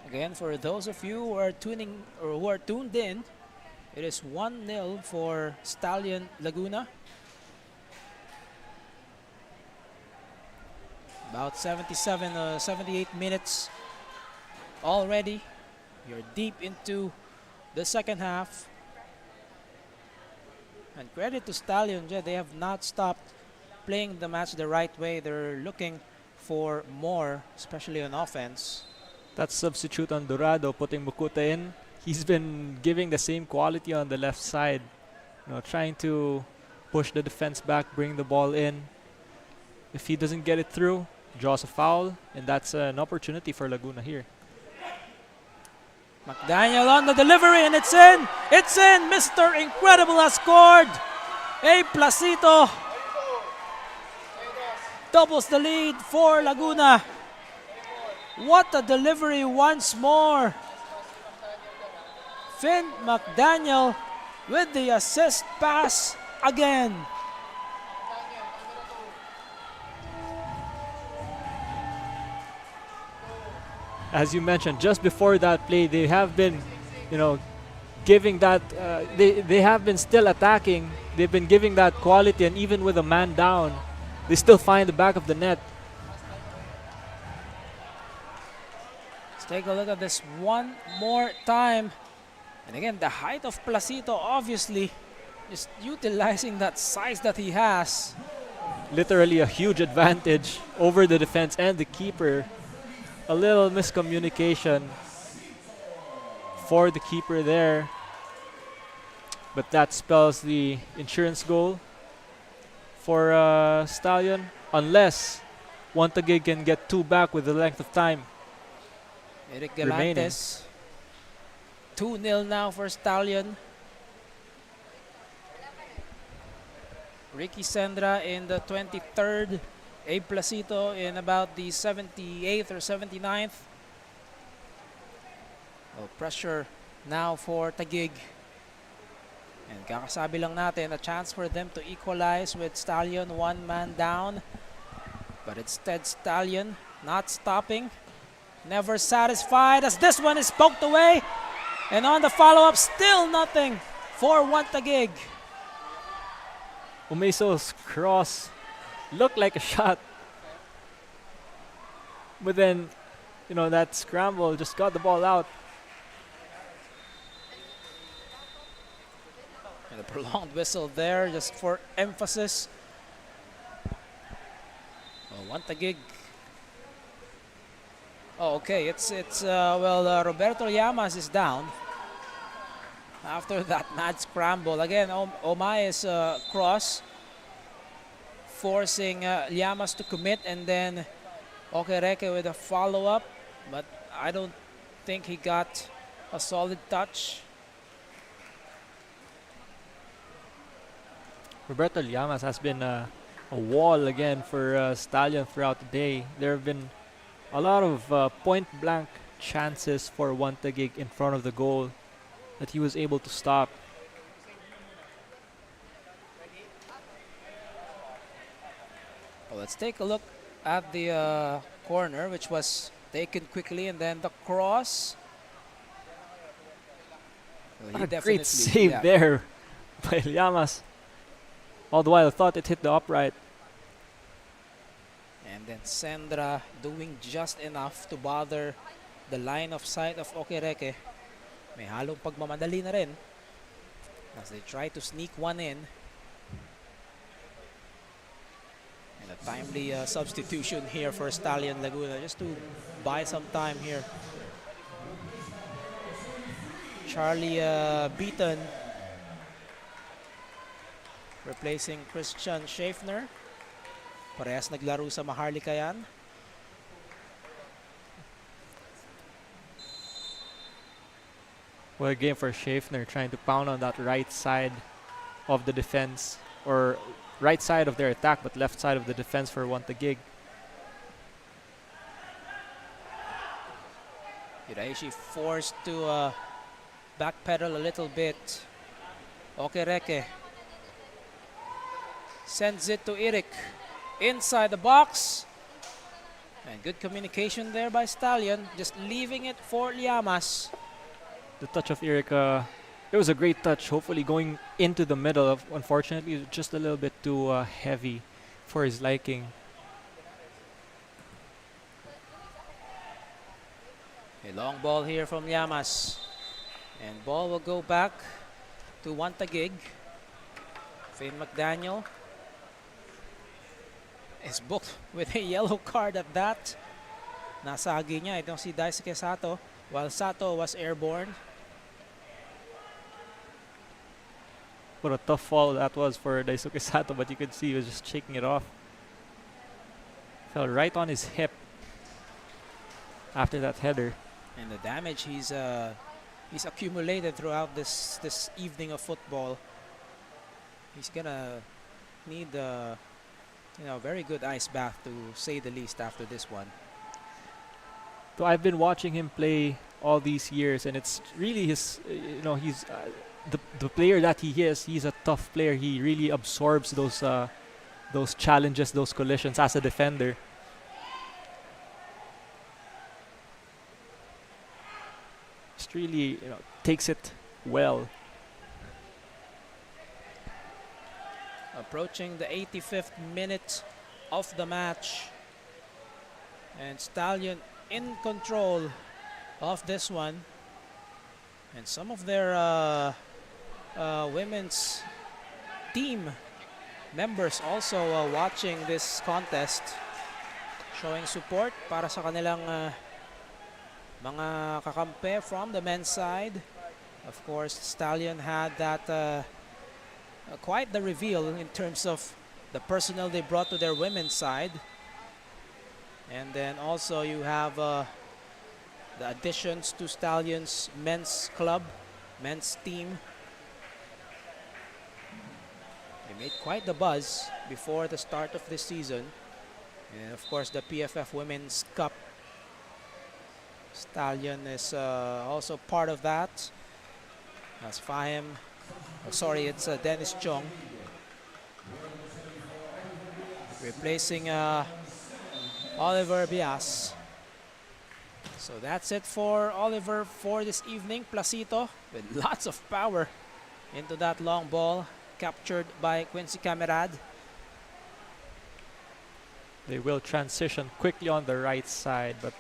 Again, for those of you who are tuning or who are tuned in, it is 1-0 for Stallion Laguna. About 78 minutes already. You're deep into the second half. And credit to Stallion, they have not stopped playing the match the right way. They're looking for more, especially on offense. That substitute on Dorado, putting Mokuta in. He's been giving the same quality on the left side. Trying to push the defense back, bring the ball in. If he doesn't get it through, draws a foul, and that's an opportunity for Laguna here. McDaniel on the delivery, and it's in! It's in! Mr. Incredible has scored! A Placito doubles the lead for Laguna. What a delivery once more! Finn McDaniel with the assist pass again. As you mentioned, just before that play, they have been, giving that. They have been still attacking. They've been giving that quality, and even with a man down, they still find the back of the net. Take a look at this one more time. And again, the height of Placito, obviously, just utilizing that size that he has. Literally a huge advantage over the defense and the keeper. A little miscommunication for the keeper there. But that spells the insurance goal for Stallion. Unless Taguig can get 2 back with the length of time Eric remaining. Galantes. 2-0 now for Stallion. Ricky Sendra in the 23rd. Abe Placito in about the 78th or 79th. Oh, pressure now for Taguig. And kakasabi lang natin, a chance for them to equalize with Stallion 1 man down. But instead Stallion not stopping. Never satisfied as this one is poked away. And on the follow-up, still nothing for Taguig. Umeso's cross looked like a shot. But then, that scramble just got the ball out. And a prolonged whistle there just for emphasis. Oh, Taguig. Oh, okay. It's Roberto Llamas is down after that mad scramble. Again, Omae's cross forcing Llamas to commit, and then Okereke with a follow-up, but I don't think he got a solid touch. Roberto Llamas has been a wall again for Stallion throughout the day. There have been a lot of point-blank chances for Taguig in front of the goal that he was able to stop. Well, let's take a look at the corner, which was taken quickly, and then the cross. Well, he What a definitely- great save yeah. there by Llamas. All the while, I thought it hit the upright. And then Sendra doing just enough to bother the line of sight of Okereke. May halong pagmamadali na rin as they try to sneak one in. And a timely substitution here for Stallion Laguna just to buy some time here. Charlie Beaton replacing Christian Schaeffner. Parehas naglaro sa Maharlika yan. What a game for Schaeffner, trying to pound on that right side of the defense, or right side of their attack, but left side of the defense for Taguig. Iraishi forced to backpedal a little bit. Okereke sends it to Eric inside the box. And good communication there by Stallion, just leaving it for Llamas. The touch of Eric, it was a great touch, hopefully going into the middle. Unfortunately, it was just a little bit too heavy for his liking. A long ball here from Llamas. And ball will go back to Taguig. Fane McDaniel is booked with a yellow card at that. Nasagi niya itong si Daisuke Sato, while Sato was airborne. What a tough fall that was for Daisuke Sato, but you could see he was just shaking it off. Fell right on his hip after that header. And the damage he's accumulated throughout this evening of football. He's gonna need a very good ice bath, to say the least, after this one. So I've been watching him play all these years, and it's really his, he's the player that he is. He's a tough player. He really absorbs those challenges, those collisions as a defender. Just really, takes it well. Approaching the 85th minute of the match. And Stallion in control of this one. And some of their women's team members also watching this contest, showing support para sa kanilang mga kakampi from the men's side. Of course, Stallion had that quite the reveal in terms of the personnel they brought to their women's side. And then also you have the additions to Stallion's men's club, men's team. They made quite the buzz before the start of this season. And of course, the PFF Women's Cup. Stallion is also part of that. As Fahim, it's Dennis Chong replacing Oliver Bias. So that's it for Oliver for this evening. Placito with lots of power into that long ball, captured by Quincy Camerad. They will transition quickly on the right side, but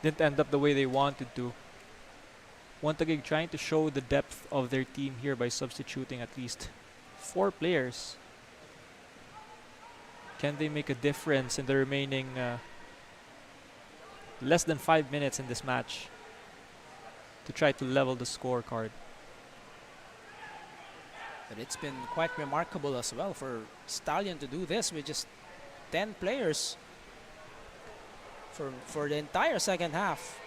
didn't end up the way they wanted to. Taguig trying to show the depth of their team here by substituting at least 4 players. Can they make a difference in the remaining less than 5 minutes in this match to try to level the scorecard? But it's been quite remarkable as well for Stallion to do this with just 10 players for the entire second half.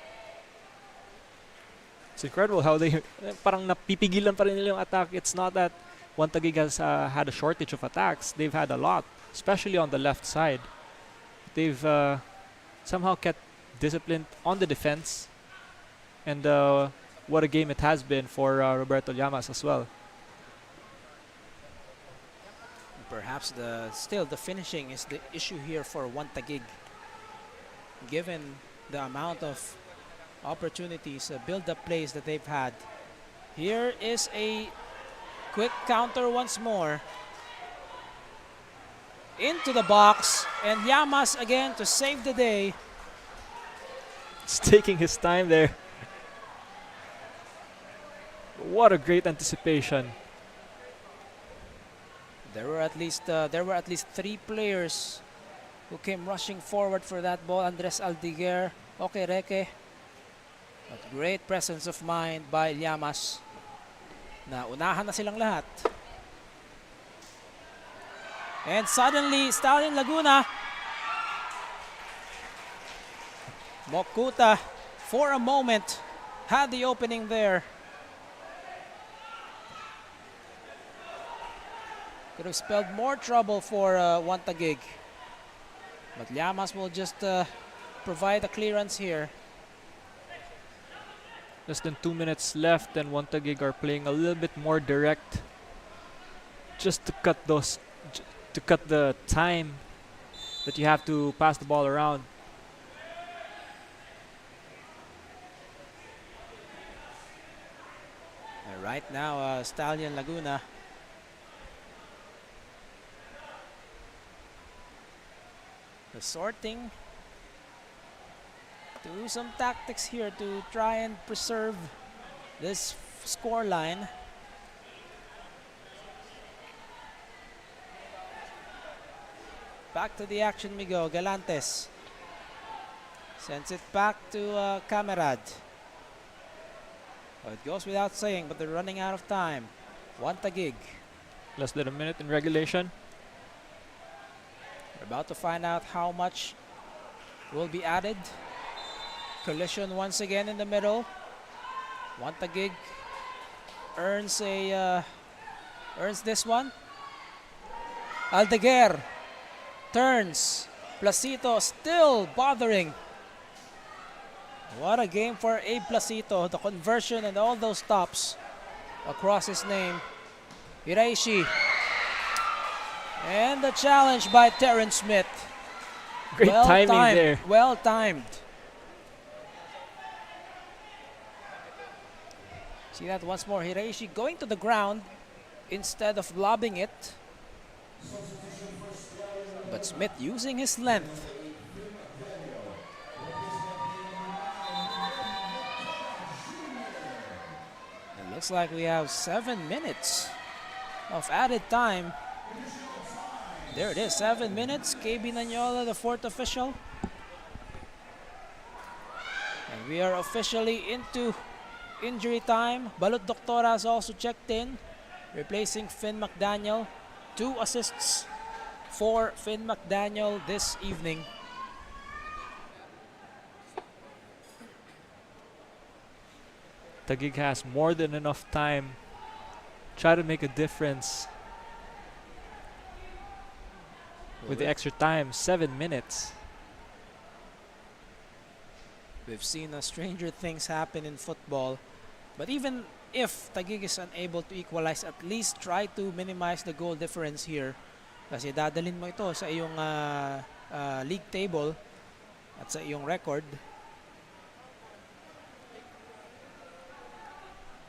It's incredible how they parang napipigilan pa rin nila yung attack. It's not that Taguig has had a shortage of attacks. They've had a lot, especially on the left side. They've somehow kept disciplined on the defense. And what a game it has been for Roberto Llamas as well. Perhaps still the finishing is the issue here for Taguig, given the amount of opportunities, build-up plays that they've had. Here is a quick counter once more. Into the box, and Llamas again to save the day. He's taking his time there. What a great anticipation. There were at least 3 players who came rushing forward for that ball. Andres Aldiguer, Okereke. But great presence of mind by Llamas. Na unahan na silang lahat. And suddenly, Stallion Laguna. Mokuta, for a moment, had the opening there. Could have spelled more trouble for Taguig. But Llamas will just provide a clearance here. Less than 2 minutes left, and Taguig are playing a little bit more direct, just to cut the time that you have to pass the ball around. Right now, Stallion Laguna resorting to some tactics here to try and preserve this score line. Back to the action we go. Galantes sends it back to Camerad. It goes without saying, but they're running out of time. Taguig. Less than a minute in regulation. We're about to find out how much will be added. Collision once again in the middle. Taguig earns this one. Aldeguer turns. Placito still bothering. What a game for Abe Placito. The conversion and all those stops across his name. Hiraishi. And the challenge by Terrence Smith. Great timing there. Well timed. See that once more. Hiraishi going to the ground instead of lobbing it. But Smith using his length. Looks like we have 7 minutes of added time. There it is, 7 minutes. KB Nanyola, the fourth official. And we are officially into injury time. Balut Doctora has also checked in, replacing Finn McDaniel. 2 assists for Finn McDaniel this evening. Taguig has more than enough time. Try to make a difference with the extra time, 7 minutes. We've seen stranger things happen in football. But even if Taguig is unable to equalize, at least try to minimize the goal difference here. Kasi dadalhin mo ito sa iyong league table at sa iyong record.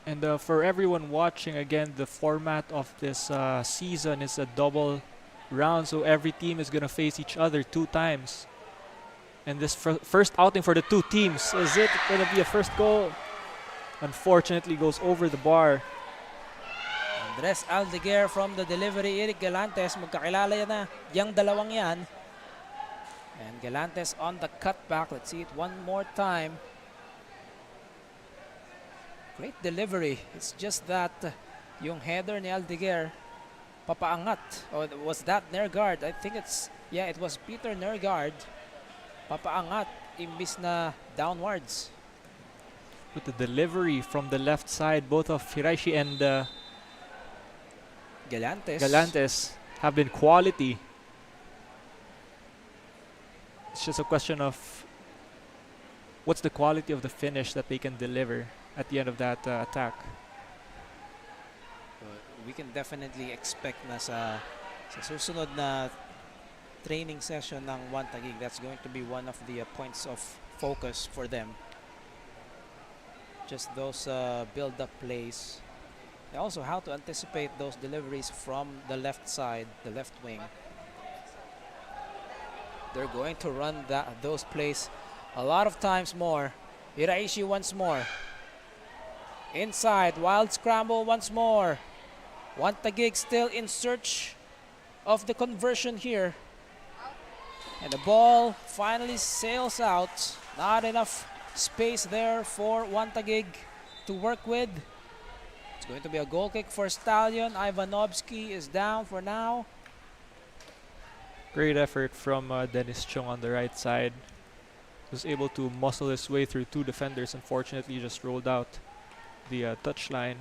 And for everyone watching, again, the format of this season is a double round, so every team is going to face each other 2 times. And this first outing for the 2 teams, is it going to be a first goal? Unfortunately, goes over the bar. Andres Aldeguer from the delivery. Eric Galantes, magkakilala yan na. Yang dalawang yan. And Galantes on the cutback. Let's see it one more time. Great delivery. It's just that yung header ni Aldeguer papaangat. Oh, was that Nergard? I think it's, yeah, it was Peter Nergard. Papaangat imbis na downwards. With the delivery from the left side, both of Hiraishi and Galantes have been quality. It's just a question of what's the quality of the finish that they can deliver at the end of that attack. We can definitely expect na sa susunod na training session ng One Taguig, that's going to be one of the points of focus for them. Just those build-up plays. And also how to anticipate those deliveries from the left side, the left wing. They're going to run those plays a lot of times more. Hiraishi once more. Inside, wild scramble once more. One Taguig still in search of the conversion here. And the ball finally sails out. Not enough space there for One Taguig to work with. It's going to be a goal kick for Stallion. Ivanovsky is down for now. Great effort from Dennis Chung on the right side. Was able to muscle his way through 2 defenders. Unfortunately, just rolled out the touchline.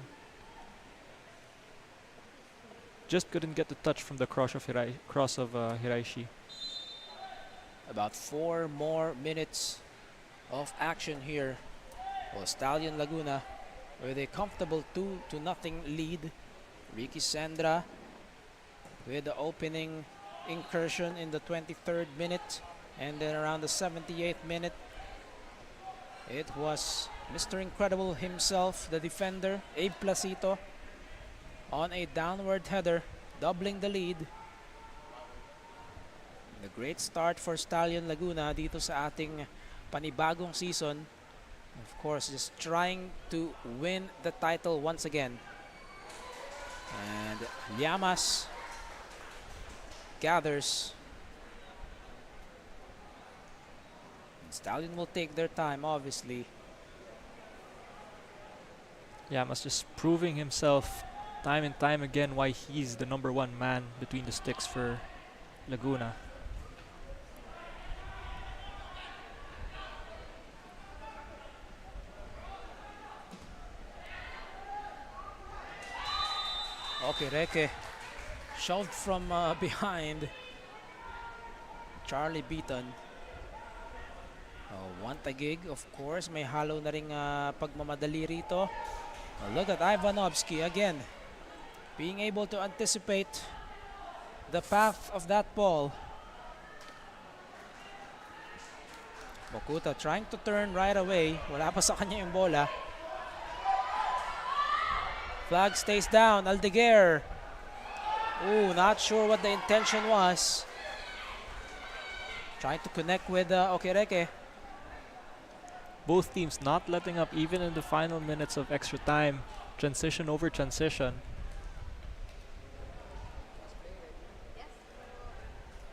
Just couldn't get the touch from the cross of Hiraishi. About 4 more minutes of action here. Well, Stallion Laguna with a comfortable 2-0 lead. Ricky Sandra with the opening incursion in the 23rd minute, and then around the 78th minute it was Mr. Incredible himself, the defender, Abe Placito, on a downward header, doubling the lead. A great start for Stallion Laguna dito sa ating panibagong season. Of course, just trying to win the title once again. And Llamas gathers. And Stallion will take their time, obviously. Llamas just proving himself time and time again why he's the #1 man between the sticks for Laguna. Okay, Reke shoved from behind. Charlie Beaton. One Taguig, of course, may halo na ring pagmamadali rito. Look at Ivanovsky again, being able to anticipate the path of that ball. Mokuta trying to turn right away. Wala pa sa kanya yung bola. Flag stays down. Aldeguer. Ooh, not sure what the intention was. Trying to connect with Okereke. Both teams not letting up even in the final minutes of extra time. Transition over transition.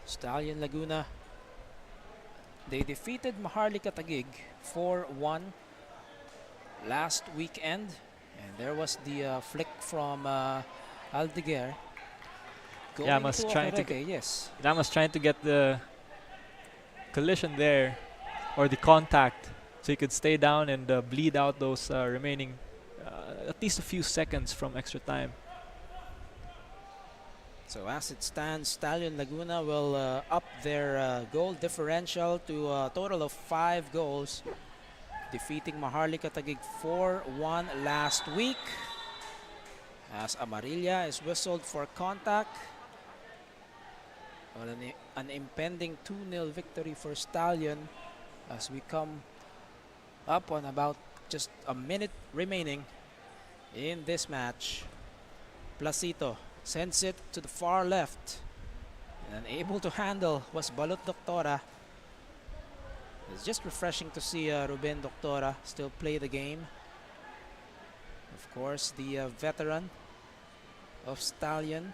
Stallion Laguna, they defeated Maharlika Taguig 4-1 last weekend. And there was the flick from Aldeguer. Llamas trying to yes. Llamas trying to get the collision there, or the contact, so he could stay down and bleed out those remaining at least a few seconds from extra time. So as it stands, Stallion Laguna will up their goal differential to a total of 5 goals, defeating Maharlika Taguig 4-1 last week. As Amarilla is whistled for contact. Well, an impending 2-0 victory for Stallion as we come up on about just a minute remaining in this match. Placito sends it to the far left, and able to handle was Balot Doctora. It's just refreshing to see Ruben Doctora still play the game. Of course, the veteran of Stallion,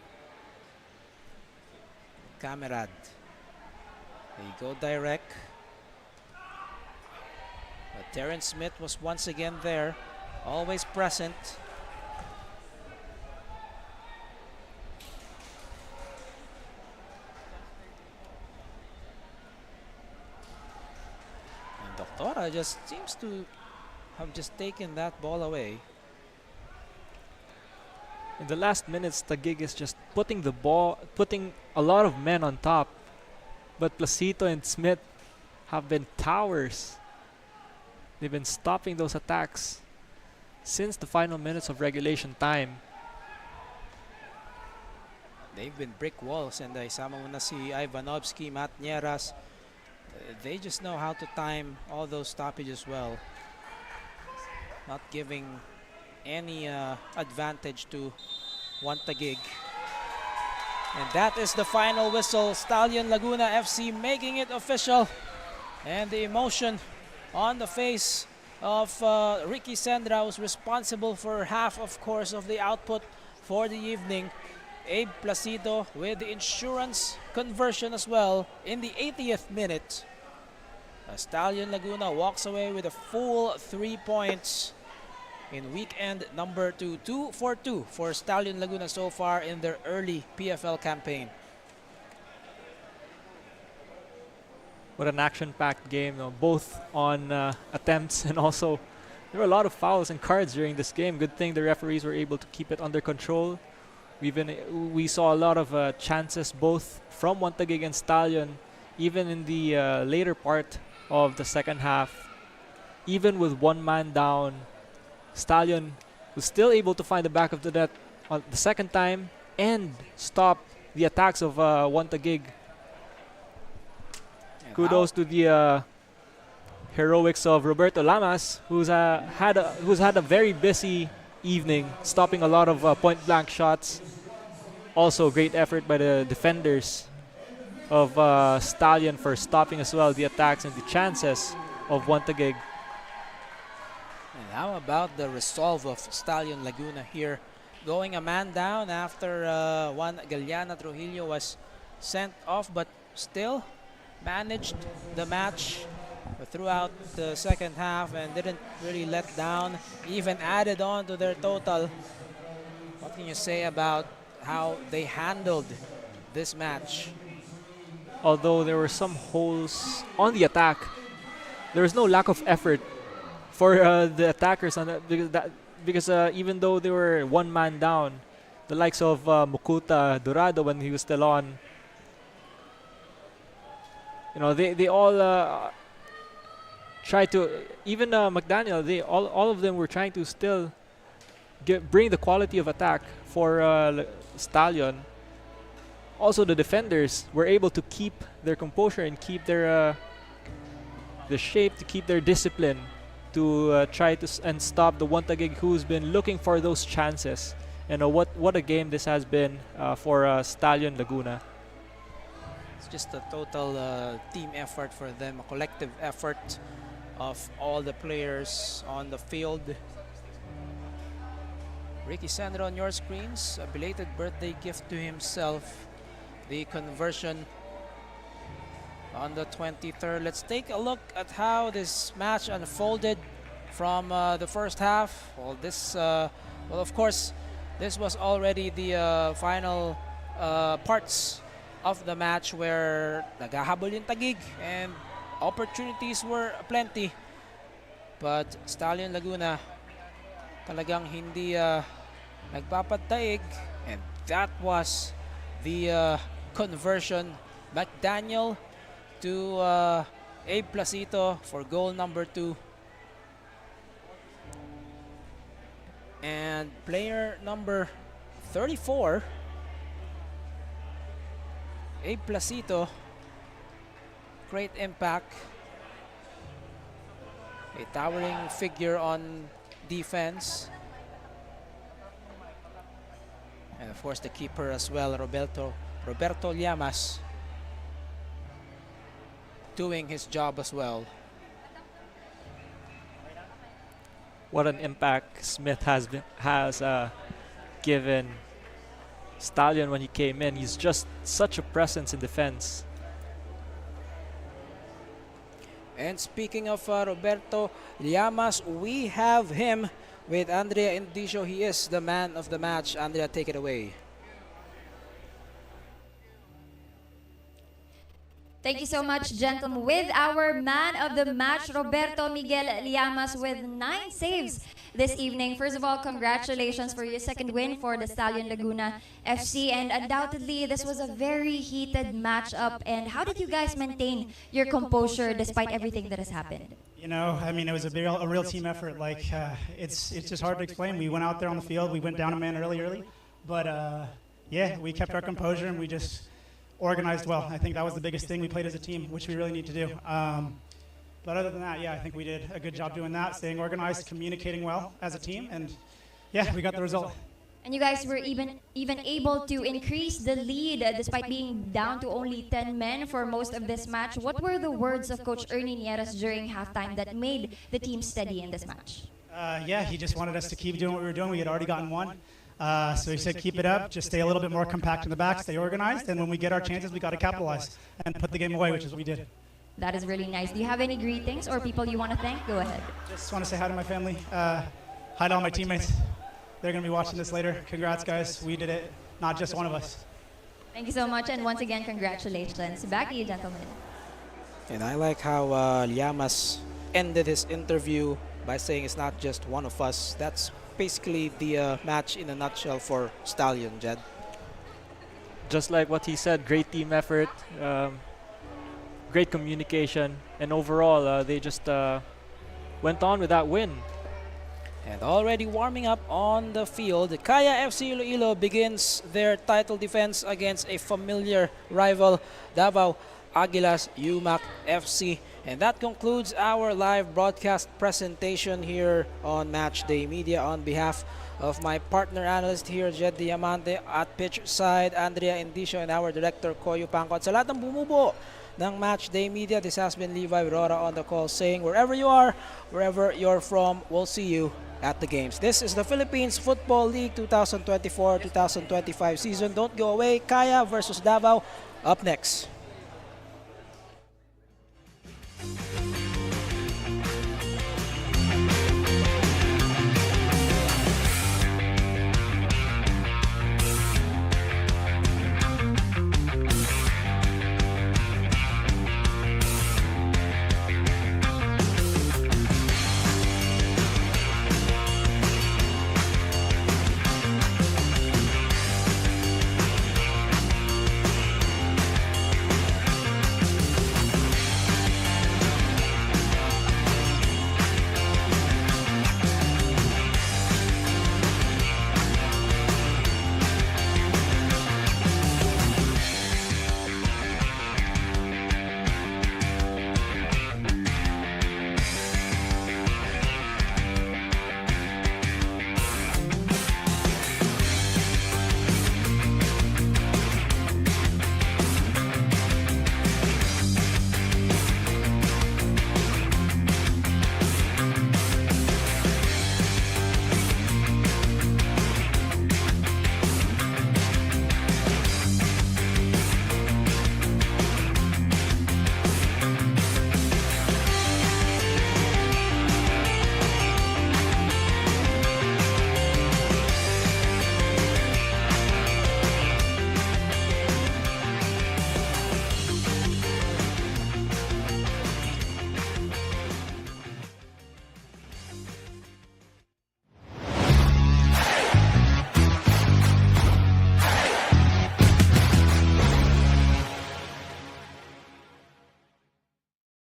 Camerad. They go direct. But Terrence Smith was once again there, always present. And Doctora just seems to have just taken that ball away. In the last minutes, Taguig is just putting a lot of men on top. But Placito and Smith have been towers. They've been stopping those attacks since the final minutes of regulation time. They've been brick walls, and isama mo na si Ivanovsky, Matt Nieras. They just know how to time all those stoppages well, not giving any advantage to Taguig. And that is the final whistle. Stallion Laguna FC making it official. And the emotion on the face of Ricky Sendra, was responsible for half, of course, of the output for the evening. Abe Placido with the insurance conversion as well in the 80th minute. Stallion Laguna walks away with a full 3 points in weekend number 2. 2 for 2 for Stallion Laguna so far in their early PFL campaign. What an action-packed game, both on attempts, and also there were a lot of fouls and cards during this game. Good thing the referees were able to keep it under control. We saw a lot of chances both from Taguig and Stallion, even in the later part of the second half. Even with one man down, Stallion was still able to find the back of the net on the second time and stop the attacks of Taguig. Kudos to the heroics of Roberto Lamas, who's had a very busy evening, stopping a lot of point-blank shots. Also, great effort by the defenders of Stallion for stopping as well the attacks and the chances of Taguig. And how about the resolve of Stallion Laguna here, going a man down after Juan Galeana Trujillo was sent off, but still managed the match throughout the second half and didn't really let down, even added on to their total. What can you say about how they handled this match? Although there were some holes on the attack, there was no lack of effort for the attackers on because even though they were one man down, the likes of Mukuta Dorado, when he was still on, they all try to, even McDaniel, all of them were trying to still bring the quality of attack for Stallion. Also, the defenders were able to keep their composure and keep their the shape, to keep their discipline, to try to and stop the Taguig, who's been looking for those chances. What a game this has been for Stallion Laguna. It's just a total team effort for them, a collective effort of all the players on the field. Ricky Sandro on your screens, a belated birthday gift to himself. The conversion on the 23rd. Let's take a look at how this match unfolded from the first half. Well, of course, this was already the final parts of the match where naghahabol yung Taguig and opportunities were plenty. But Stallion Laguna talagang hindi nagpapataig, and that was the conversion. McDaniel to Abe Placito for goal number 2. And player number 34, Abe Placito, great impact. A towering figure on defense. And of course the keeper as well, Roberto Llamas, doing his job as well. What an impact Smith has given Stallion when he came in. He's just such a presence in defense. And speaking of Roberto Llamas, we have him with Andrea Indicio. He is the man of the match. Andrea, take it away. Thank you so much, gentlemen. With our man of the match, Roberto Miguel Llamas, with 9 saves this evening. First of all, congratulations for your second win for the Stallion Laguna FC. And undoubtedly, this was a very heated matchup. And how did you guys maintain your composure despite everything that has happened? You know, I mean, it was a real team effort. Like, it's just hard to explain. We went out there on the field. We went down a man early. But, yeah, we kept our composure and we just organized well. I think that was the biggest thing. We played as a team, which we really need to do. But other than that, yeah, I think we did a good job doing that, staying organized, communicating well as a team, and yeah, we got the result. And you guys were even able to increase the lead despite being down to only 10 men for most of this match. What were the words of Coach Ernie Nieras during halftime that made the team steady in this match? Yeah, he just wanted us to keep doing what we were doing. We had already gotten one. So he said, keep it up, just stay a little bit more compact in the back, stay organized, and when we get our chances, we got to capitalize and put the game away, which is what we did. That is really nice. Do you have any greetings or people you want to thank? Go ahead. Just want to say hi to my family, hi to all my teammates. They're going to be watching this later. Congrats, guys. We did it, not just one of us. Thank you so much, and once again, congratulations. Back to you, gentlemen. And I like how Llamas ended his interview by saying it's not just one of us. That's basically the match in a nutshell for Stallion, Jed. Just like what he said, great team effort, great communication, and overall they just went on with that win. And already warming up on the field, Kaya FC Iloilo begins their title defense against a familiar rival, Davao Aguilas UMAC FC. And that concludes our live broadcast presentation here on Matchday Media. On behalf of my partner analyst here, Jed Diamante, at pitch side, Andrea Indicio, and our director, Koyo Pangko. At sa lahat ng bumubuo ng Matchday Media, this has been Levi Rora on the call saying, wherever you are, wherever you're from, we'll see you at the games. This is the Philippines Football League 2024-2025 season. Don't go away. Kaya versus Davao up next.